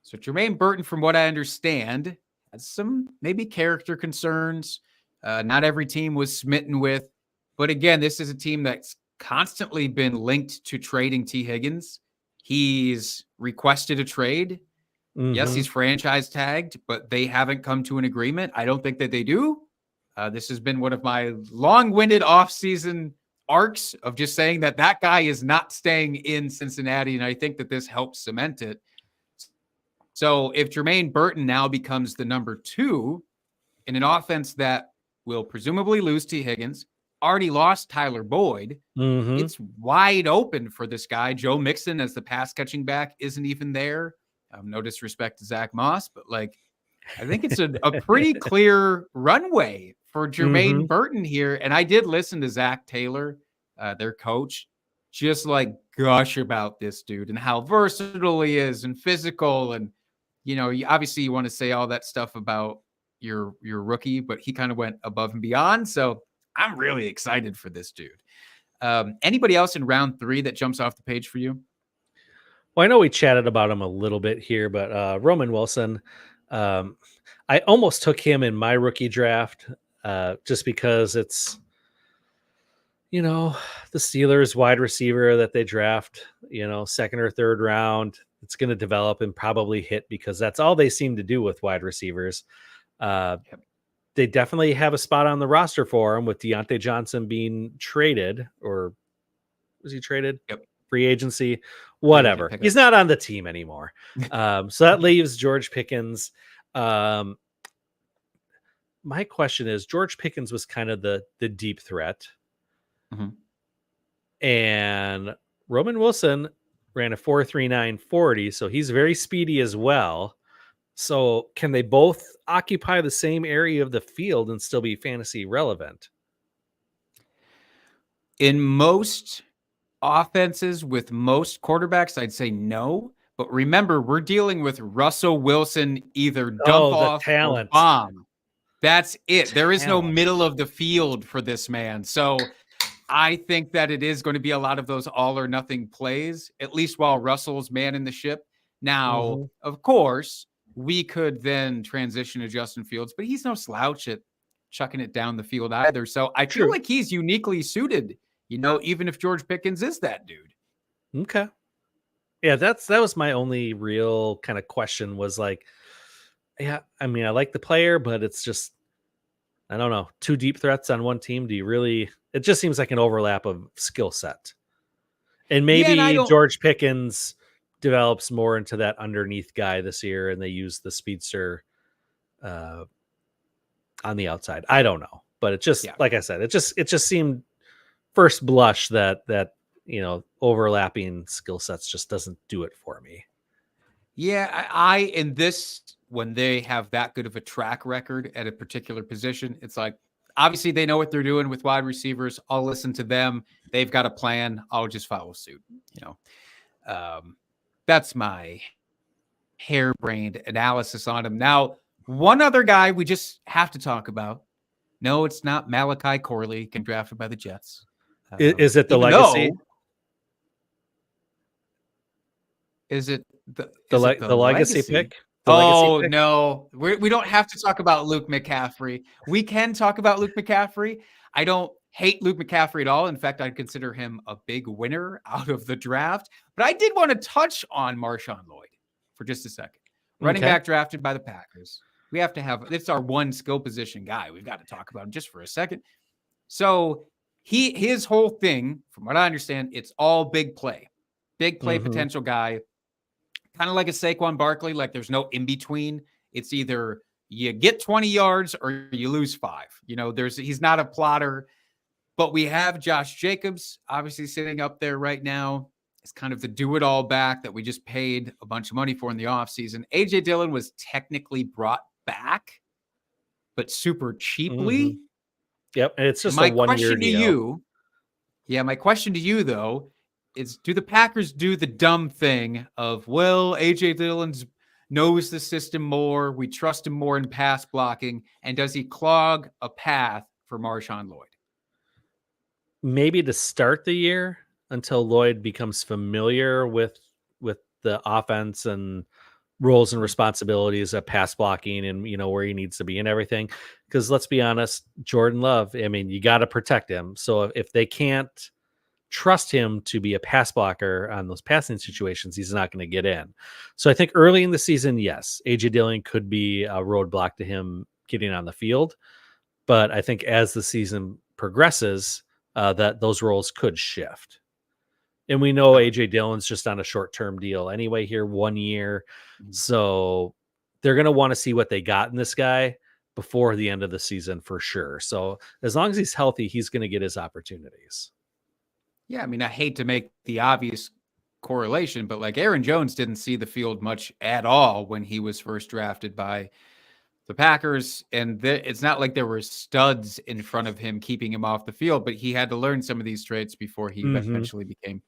So Jermaine Burton, from what I understand, has some maybe character concerns. Not every team was smitten with. But again, this is a team that's constantly been linked to trading T. Higgins. He's requested a trade. Yes, Mhm. he's franchise tagged, but they haven't come to an agreement. I don't think that they do. This has been one of my long-winded off-season arcs of just saying that guy is not staying in Cincinnati, and I think that this helps cement it. So if Jermaine Burton now becomes the number 2 in an offense that will presumably lose T. Higgins, already lost Tyler Boyd, Mhm. it's wide open for this guy. Joe Mixon as the pass catching back isn't even there. No disrespect to Zach Moss, but I think it's a pretty clear runway for Jermaine Mhm. Burton here. And I did listen to Zach Taylor, their coach, just gush about this dude and how versatile he is and physical. And, obviously you want to say all that stuff about your rookie, but he kind of went above and beyond. So I'm really excited for this dude. Anybody else in round 3 that jumps off the page for you? Well, I know we chatted about him a little bit here, but Roman Wilson, I almost took him in my rookie draft just because it's, the Steelers wide receiver that they draft, second or third round. It's going to develop and probably hit because that's all they seem to do with wide receivers. They definitely have a spot on the roster for him with Deontay Johnson being traded, or was he traded? Yep. Free agency, whatever. He's not on the team anymore. So that leaves George Pickens. My question is, George Pickens was kind of the deep threat. Mhm. And Roman Wilson ran a 4.39 40, so he's very speedy as well. So can they both occupy the same area of the field and still be fantasy relevant? In most offenses with most quarterbacks, I'd say no. But remember, we're dealing with Russell Wilson, either dump The off or talent. bomb. That's it. There is no Talent. middle of the field for this man. So I think that it is going to be a lot of those all or nothing plays, at least while Russell's manning the ship. Now, of course, we could then transition to Justin Fields, but he's no slouch at chucking it down the field either. So I feel True. like he's uniquely suited, even if George Pickens is that dude. Okay. Yeah, that was my only real kind of question was yeah, I mean, I like the player, but it's just, I don't know, 2 deep threats on one team. Do you really, it just seems like an overlap of skill set. And maybe and I don't- George Pickens develops more into that underneath guy this year and they use the speedster on the outside. I don't know, but it just, like I said, it just seemed first blush that overlapping skill sets just doesn't do it for me. Yeah, I in this, when they have that good of a track record at a particular position, it's like, obviously they know what they're doing with wide receivers. I'll listen to them. They've got a plan. I'll just follow suit. That's my harebrained analysis on him. Now, one other guy we just have to talk about. No, it's not Malachi Corley, getting drafted by the Jets. Is it the legacy? Is it the legacy pick? Oh, no. We don't have to talk about Luke McCaffrey. We can talk about Luke McCaffrey. I don't hate Luke McCaffrey at all. In fact, I'd consider him a big winner out of the draft. But I did want to touch on Marshawn Lloyd for just a second. Running back drafted by the Packers. we have to have, it's our one skill position guy. We've got to talk about him just for a second. So his whole thing, from what I understand, it's all big play potential guy, kind of like a Saquon Barkley. Like there's no in between. It's either you get 20 yards or you lose 5. You know, he's not a plotter, but we have Josh Jacobs obviously sitting up there right now. It's kind of the do-it-all back that we just paid a bunch of money for in the offseason. A.J. Dillon was technically brought back, but super cheaply. Yep, and it's just my a 1-year question deal. to you, my question to you, though, is do the Packers do the dumb thing of, well, A.J. Dillon knows the system more, we trust him more in pass blocking, and does he clog a path for Marshawn Lloyd? Maybe to start the year, until Lloyd becomes familiar with the offense and roles and responsibilities of pass blocking and, you know, where he needs to be and everything. Because let's be honest, Jordan Love, I mean, you got to protect him. So if they can't trust him to be a pass blocker on those passing situations, he's not going to get in. So I think early in the season, yes, AJ Dillon could be a roadblock to him getting on the field. But I think as the season progresses, that those roles could shift. And we know AJ Dillon's just on a short-term deal anyway here, 1 year. So they're going to want to see what they got in this guy before the end of the season for sure. So as long as he's healthy, he's going to get his opportunities. Yeah, I mean, I hate to make the obvious correlation, but like Aaron Jones didn't see the field much at all when he was first drafted by the Packers. And it's not like there were studs in front of him keeping him off the field, but he had to learn some of these traits before he eventually became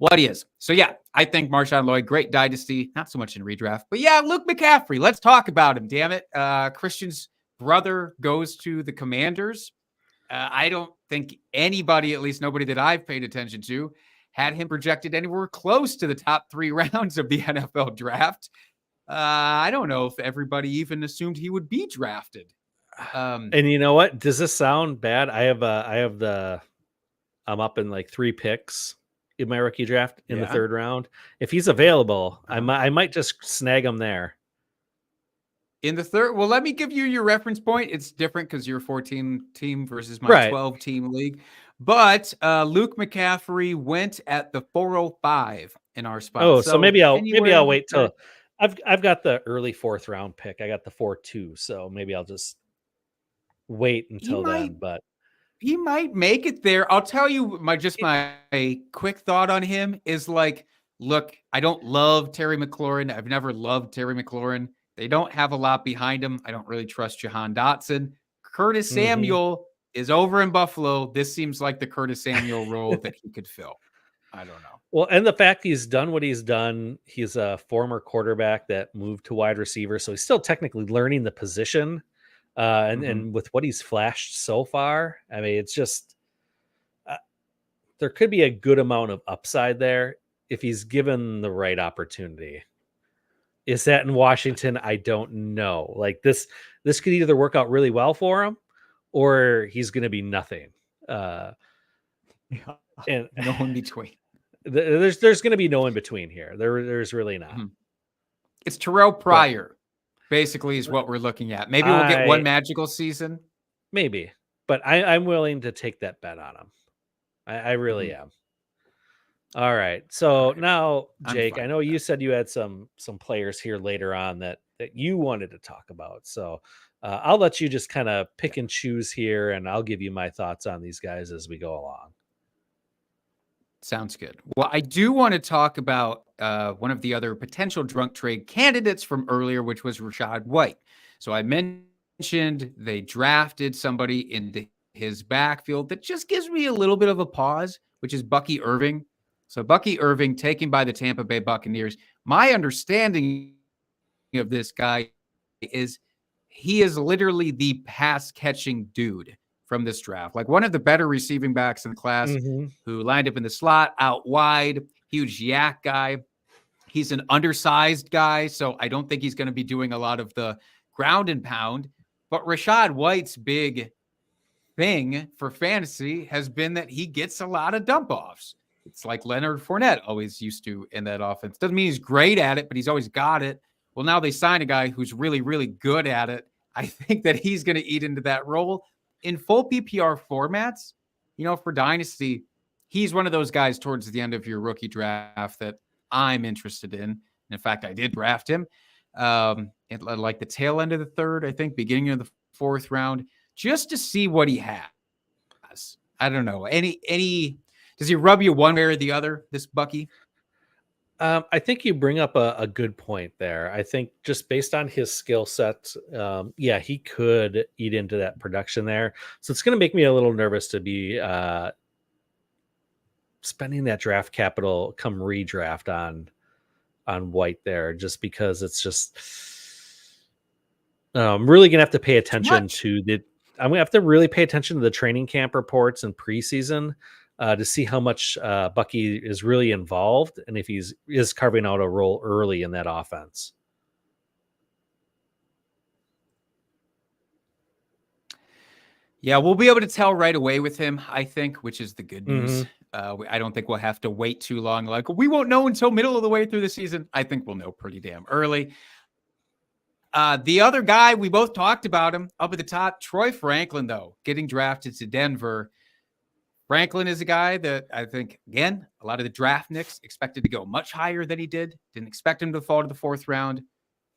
what he is. So yeah, I think Marshawn Lloyd, great dynasty, not so much in redraft, but yeah, Luke McCaffrey, let's talk about him, damn it. Christian's brother goes to the Commanders. I don't think anybody, at least nobody that I've paid attention to, had him projected anywhere close to the top 3 rounds of the NFL draft. I don't know if everybody even assumed he would be drafted. And you know what? Does this sound bad? I'm up in like 3 picks in my rookie draft in the 3rd round. If he's available, I might just snag him there. In the 3rd, well, let me give you your reference point. It's different because you're a 14 team versus my 12 team league. But Luke McCaffrey went at the 405 in our spot. Oh, so maybe I'll wait till I've got the early 4th round pick. I got the 4-2, so maybe I'll just wait until then. But he might make it there. I'll tell you my quick thought on him is like, look, I don't love Terry McLaurin. I've never loved Terry McLaurin. They don't have a lot behind him. I don't really trust Jahan Dotson. Curtis Samuel is over in Buffalo. This seems like the Curtis Samuel role that he could fill. I don't know. Well, and the fact he's done what he's done, he's a former quarterback that moved to wide receiver, so he's still technically learning the position. And with what he's flashed so far, I mean, it's just there could be a good amount of upside there if he's given the right opportunity. Is that in Washington? I don't know. Like this could either work out really well for him, or he's going to be nothing. And no in between. There's going to be no in between here. There's really not. It's Terrell Pryor. Basically is what we're looking at. Maybe we'll get one magical season. Maybe. But I'm willing to take that bet on him. I really am. All right. So now, Jake, I know you said you had some players here later on that you wanted to talk about. So I'll let you just kind of pick and choose here, and I'll give you my thoughts on these guys as we go along. Sounds good. Well, I do want to talk about one of the other potential drunk trade candidates from earlier, which was Rachaad White. So I mentioned they drafted somebody into his backfield that just gives me a little bit of a pause, which is Bucky Irving. So Bucky Irving taken by the Tampa Bay Buccaneers. My understanding of this guy is he is literally the pass catching dude from this draft, like one of the better receiving backs in the class who lined up in the slot out wide, huge yak guy. He's an undersized guy, so I don't think he's going to be doing a lot of the ground and pound. But Rachaad White's big thing for fantasy has been that he gets a lot of dump offs. It's like Leonard Fournette always used to in that offense. Doesn't mean he's great at it, but he's always got it. Well, now they sign a guy who's really, really good at it. I think that he's going to eat into that role in full PPR formats. For Dynasty, he's one of those guys towards the end of your rookie draft that I'm interested in. And in fact, I did draft him at like the tail end of the third, I think, beginning of the fourth round, just to see what he has. I don't know. Does he rub you one way or the other, this Bucky? I think you bring up a good point there. I think just based on his skill set, he could eat into that production there. So it's going to make me a little nervous to be spending that draft capital come redraft on White there, just because it's just I'm really going to have to pay attention to I'm going to have to really pay attention to the training camp reports and preseason to see how much Bucky is really involved and if he's carving out a role early in that offense. Yeah, we'll be able to tell right away with him, I think, which is the good news. I don't think we'll have to wait too long. Like, we won't know until middle of the way through the season. I think we'll know pretty damn early. The other guy, we both talked about him up at the top, Troy Franklin, though, getting drafted to Denver. Franklin is a guy that I think, again, a lot of the draft nicks expected to go much higher than he did. Didn't expect him to fall to the fourth round.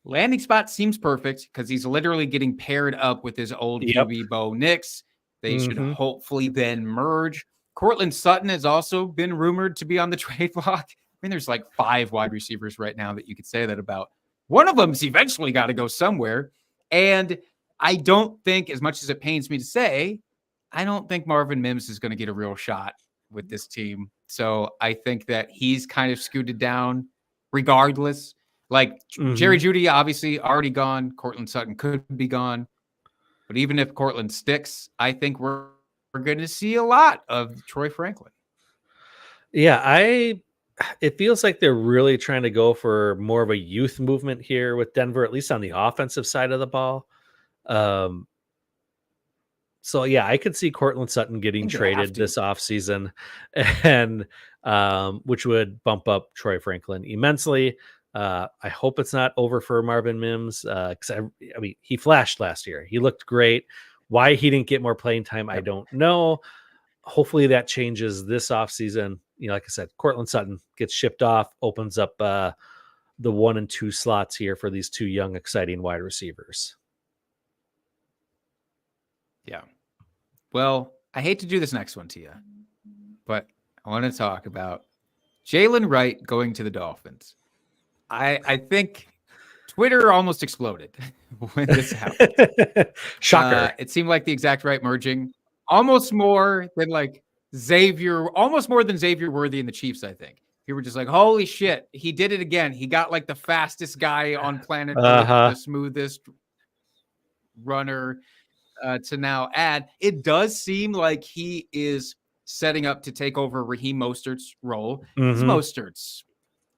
Landing spot seems perfect because he's literally getting paired up with his old QB Bo Nix. They should hopefully then merge. Cortland Sutton has also been rumored to be on the trade block. I mean, there's like 5 wide receivers right now that you could say that about. One of them's eventually got to go somewhere. And I don't think, as much as it pains me to say, I don't think Marvin Mims is going to get a real shot with this team. So I think that he's kind of scooted down regardless. Like Jerry Jeudy, obviously already gone. Cortland Sutton could be gone. But even if Cortland sticks, I think we're going to see a lot of Troy Franklin. Yeah, it feels like they're really trying to go for more of a youth movement here with Denver, at least on the offensive side of the ball. So yeah, I could see Cortland Sutton getting traded this offseason, and which would bump up Troy Franklin immensely. I hope it's not over for Marvin Mims, because I mean, he flashed last year. He looked great. Why he didn't get more playing time, I don't know. Hopefully that changes this offseason. Like I said, Cortland Sutton gets shipped off, opens up the 1 and 2 slots here for these 2 young, exciting wide receivers. Yeah. Well, I hate to do this next one to you, but I want to talk about Jalen Wright going to the Dolphins. I think Twitter almost exploded when this happened. Shocker. It seemed like the exact right merging, almost more than Xavier Worthy and the Chiefs, I think. You were just like, holy shit, he did it again. He got like the fastest guy on planet Earth, the smoothest runner to now add. It does seem like he is setting up to take over Raheem Mostert's role. Mostert's,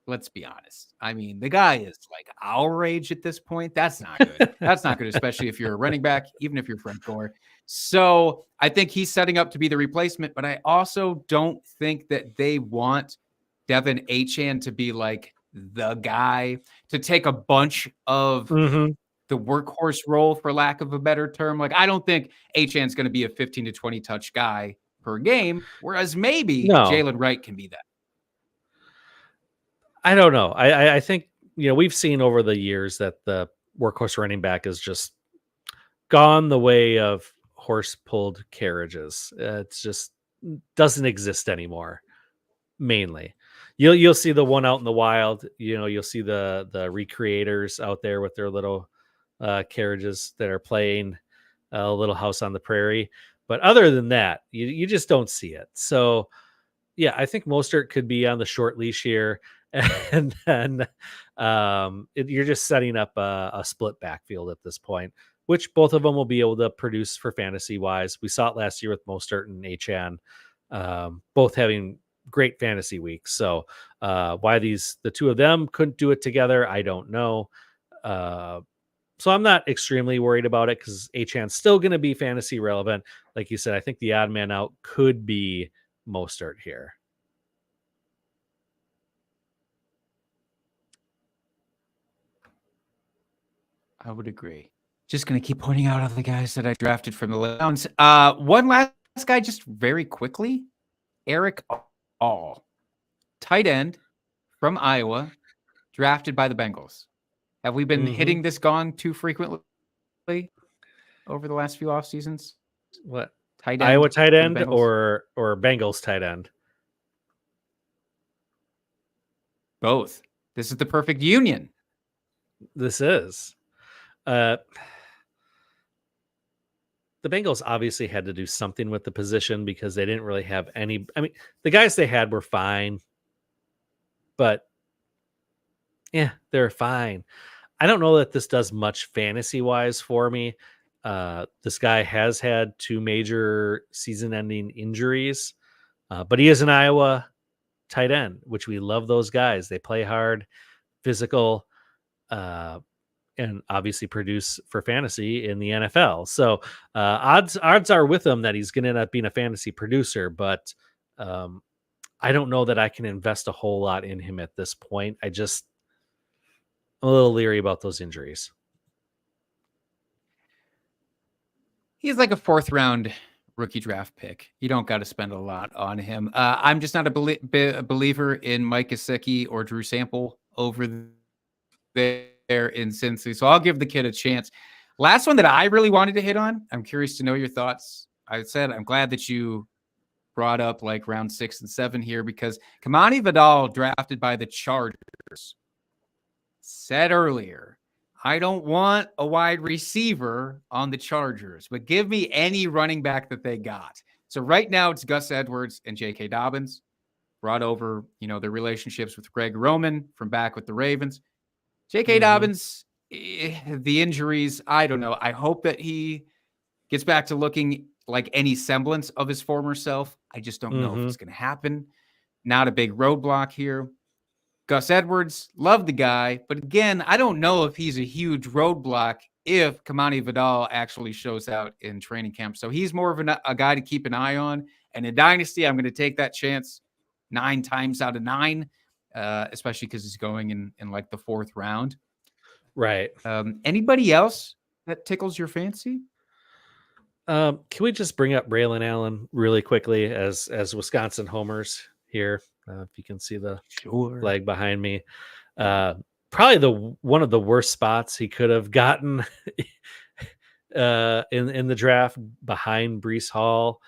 let's be honest. I mean, the guy is like our age at this point. That's not good. That's not good, especially if you're a running back, even if you're Frank Gore. So I think he's setting up to be the replacement, but I also don't think that they want Devin Achane to be like the guy to take a bunch of the workhorse role, for lack of a better term. Like, I don't think Achane's going to be a 15 to 20 touch guy per game, whereas maybe Jalen Wright can be that. I don't know. I think, we've seen over the years that the workhorse running back is just gone the way of horse-pulled carriages. It's just doesn't exist anymore, mainly. You'll see the one out in the wild. You'll see the recreators out there with their little carriages that are playing a Little House on the Prairie. But other than that, you just don't see it. So, yeah, I think Mostert could be on the short leash here. And then you're just setting up a split backfield at this point, which both of them will be able to produce for fantasy-wise. We saw it last year with Mostert and Achane, both having great fantasy weeks. So why the 2 of them couldn't do it together, I don't know. So I'm not extremely worried about it because Achane's still going to be fantasy relevant. Like you said, I think the odd man out could be Mostert here. I would agree. Just going to keep pointing out other guys that I drafted from the Lions. One last guy, just very quickly. Eric All, tight end from Iowa, drafted by the Bengals. Have we been hitting this gong too frequently over the last few off seasons? What? Tight end Iowa tight for the end Bengals? or Bengals tight end? Both. This is the perfect union. This is. The Bengals obviously had to do something with the position because they didn't really have any. I mean, the guys they had were fine, but yeah, they're fine. I don't know that this does much fantasy wise for me. This guy has had 2 major season ending injuries, but he is an Iowa tight end, which we love those guys. They play hard, physical, and obviously produce for fantasy in the NFL. So odds are with him that he's going to end up being a fantasy producer, but I don't know that I can invest a whole lot in him at this point. I'm a little leery about those injuries. He's like a 4th round rookie draft pick. You don't got to spend a lot on him. I'm just not a believer in Mike Gesicki or Drew Sample over there in Cincy. So I'll give the kid a chance. Last one that I really wanted to hit on. I'm curious to know your thoughts. I said, I'm glad that you brought up like round 6 and 7 here because Kamani Vidal drafted by the Chargers said earlier, I don't want a wide receiver on the Chargers, but give me any running back that they got. So right now it's Gus Edwards and J.K. Dobbins brought over, their relationships with Greg Roman from back with the Ravens. J.K. Dobbins, the injuries, I don't know. I hope that he gets back to looking like any semblance of his former self. I just don't know if it's going to happen. Not a big roadblock here. Gus Edwards, love the guy. But again, I don't know if he's a huge roadblock if Kamani Vidal actually shows out in training camp. So he's more of a guy to keep an eye on. And in Dynasty, I'm going to take that chance 9 times out of 9, especially because he's going in like the 4th round. Right. Anybody else that tickles your fancy? Can we just bring up Braylon Allen really quickly as Wisconsin homers here? If you can see the flag behind me, probably one of the worst spots he could have gotten in the draft behind Breece Hall.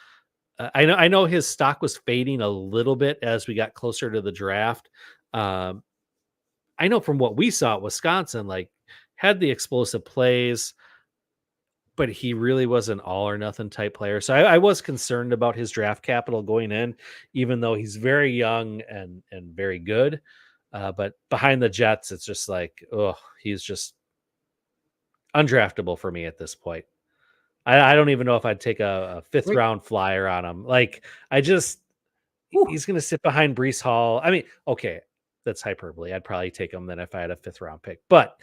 I know his stock was fading a little bit as we got closer to the draft. I know from what we saw at Wisconsin, like had the explosive plays, but he really was an all or nothing type player. So I was concerned about his draft capital going in, even though he's very young and very good. But behind the Jets, it's just like, he's just undraftable for me at this point. I don't even know if I'd take a 5th round flyer on him. Like he's going to sit behind Breece Hall. I mean, okay, that's hyperbole. I'd probably take him then if I had a 5th round pick. But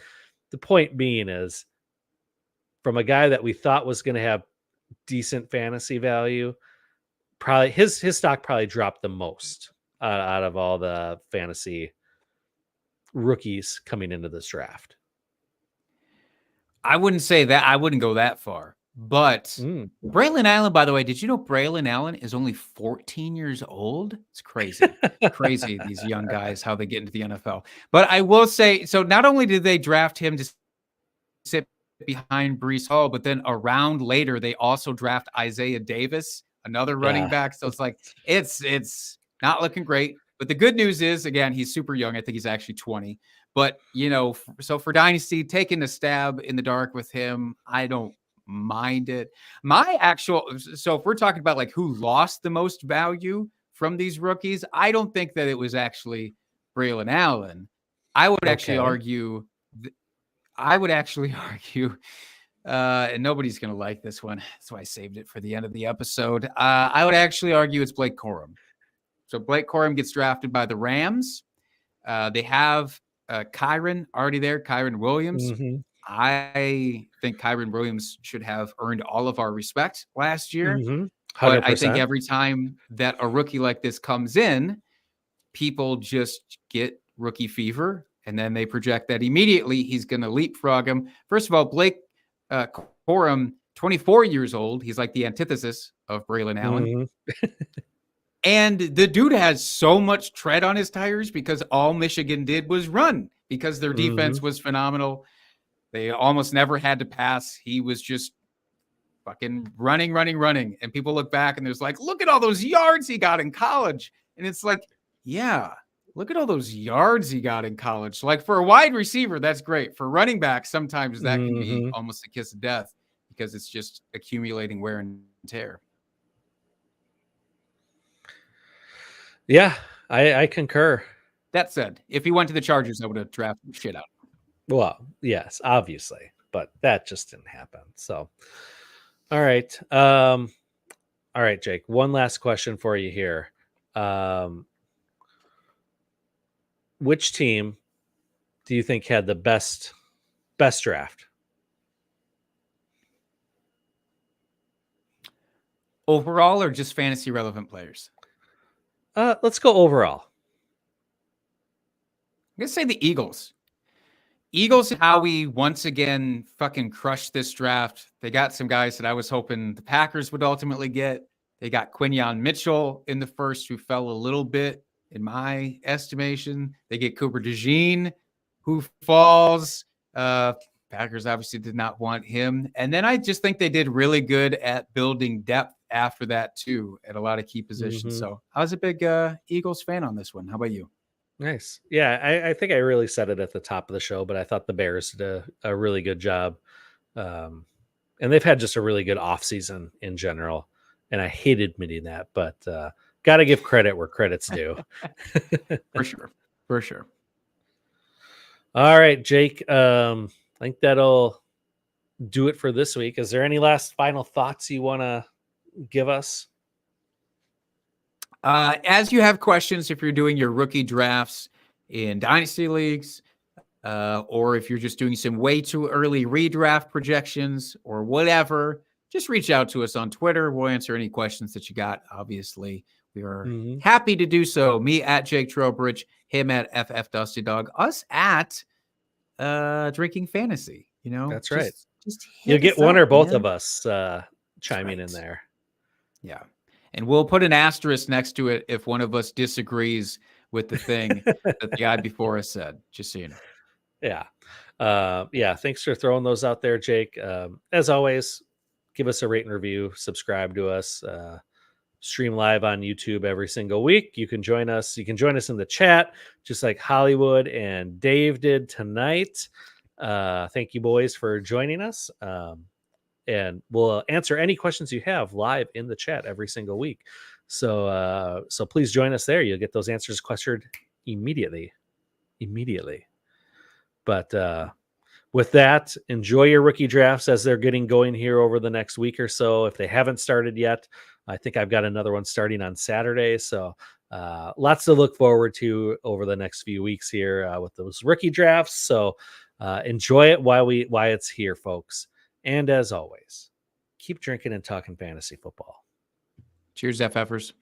the point being is, from a guy that we thought was going to have decent fantasy value, probably his stock probably dropped the most out of all the fantasy rookies coming into this draft. I wouldn't say that. I wouldn't go that far. But Braylon Allen, by the way, did you know Braylon Allen is only 14 years old? It's crazy. Crazy, these young guys, how they get into the NFL. But I will say, so not only did they draft him to sit behind Breece Hall, but then a round later, they also draft Isaiah Davis, another running back. So it's like, it's not looking great. But the good news is, again, he's super young. I think he's actually 20. But, so for Dynasty, taking a stab in the dark with him, I don't mind it. So if we're talking about like who lost the most value from these rookies, I don't think that it was actually Braylon Allen. I would actually argue, and nobody's going to like this one. That's why I saved it for the end of the episode. I would actually argue it's Blake Corum. So Blake Corum gets drafted by the Rams. They have Kyren already there, Kyren Williams. I think Kyren Williams should have earned all of our respect last year. But I think every time that a rookie like this comes in, people just get rookie fever And then they project that immediately he's going to leapfrog him. First of all, Blake Corum, 24 years old. He's like the antithesis of Braylon Allen. And the dude has so much tread on his tires because all Michigan did was run because their defense was phenomenal. They almost never had to pass. He was just fucking running. And people look back and there's like, look at all those yards he got in college. And it's like, yeah, look at all those yards he got in college. So like for a wide receiver, that's great. For running back, sometimes that can be almost a kiss of death because it's just accumulating wear and tear. Yeah, I concur. That said, if he went to the Chargers, I would have drafted shit out. Well, yes, obviously, but that just didn't happen. So, all right. All right, Jake, one last question for you here. Which team do you think had the best draft? Overall or just fantasy relevant players? Let's go overall. I'm going to say the Eagles. Eagles, how we once again fucking crushed this draft. They got some guys that I was hoping the Packers would ultimately get. They got Quinyon Mitchell in the first, who fell a little bit in my estimation. They get Cooper DeJean, who falls. Packers obviously did not want him. And then I just think they did really good at building depth after that too, at a lot of key positions. So I was a big Eagles fan on this one. How about you? Nice. Yeah, I think I really said it at the top of the show, but I thought the Bears did a really good job. And they've had just a really good offseason in general. And I hate admitting that, but got to give credit where credit's due. For sure. All right, Jake. I think that'll do it for this week. Is there any last final thoughts you want to give us? As you have questions, if you're doing your rookie drafts in dynasty leagues, or if you're just doing some way too early redraft projections or whatever, just reach out to us on Twitter. We'll answer any questions that you got. Obviously, we are happy to do so. Me at Jake Trowbridge, him at FF Dusty Dog, us at Drinking Fantasy. You know, that's right. Just you'll get one or both of us chiming in there. Yeah. And we'll put an asterisk next to it if one of us disagrees with the thing that the guy before us said, just so you know. Yeah. Thanks for throwing those out there, Jake. As always, give us a rate and review, subscribe to us, stream live on YouTube every single week. You can join us. You can join us in the chat, just like Hollywood and Dave did tonight. Thank you, boys, for joining us. And we'll answer any questions you have live in the chat every single week. So please join us there. You'll get those answers questioned immediately. But with that, enjoy your rookie drafts as they're getting going here over the next week or so. If they haven't started yet, I think I've got another one starting on Saturday. So lots to look forward to over the next few weeks here with those rookie drafts. So enjoy it while it's here, folks. And as always, keep drinking and talking fantasy football. Cheers, FFers.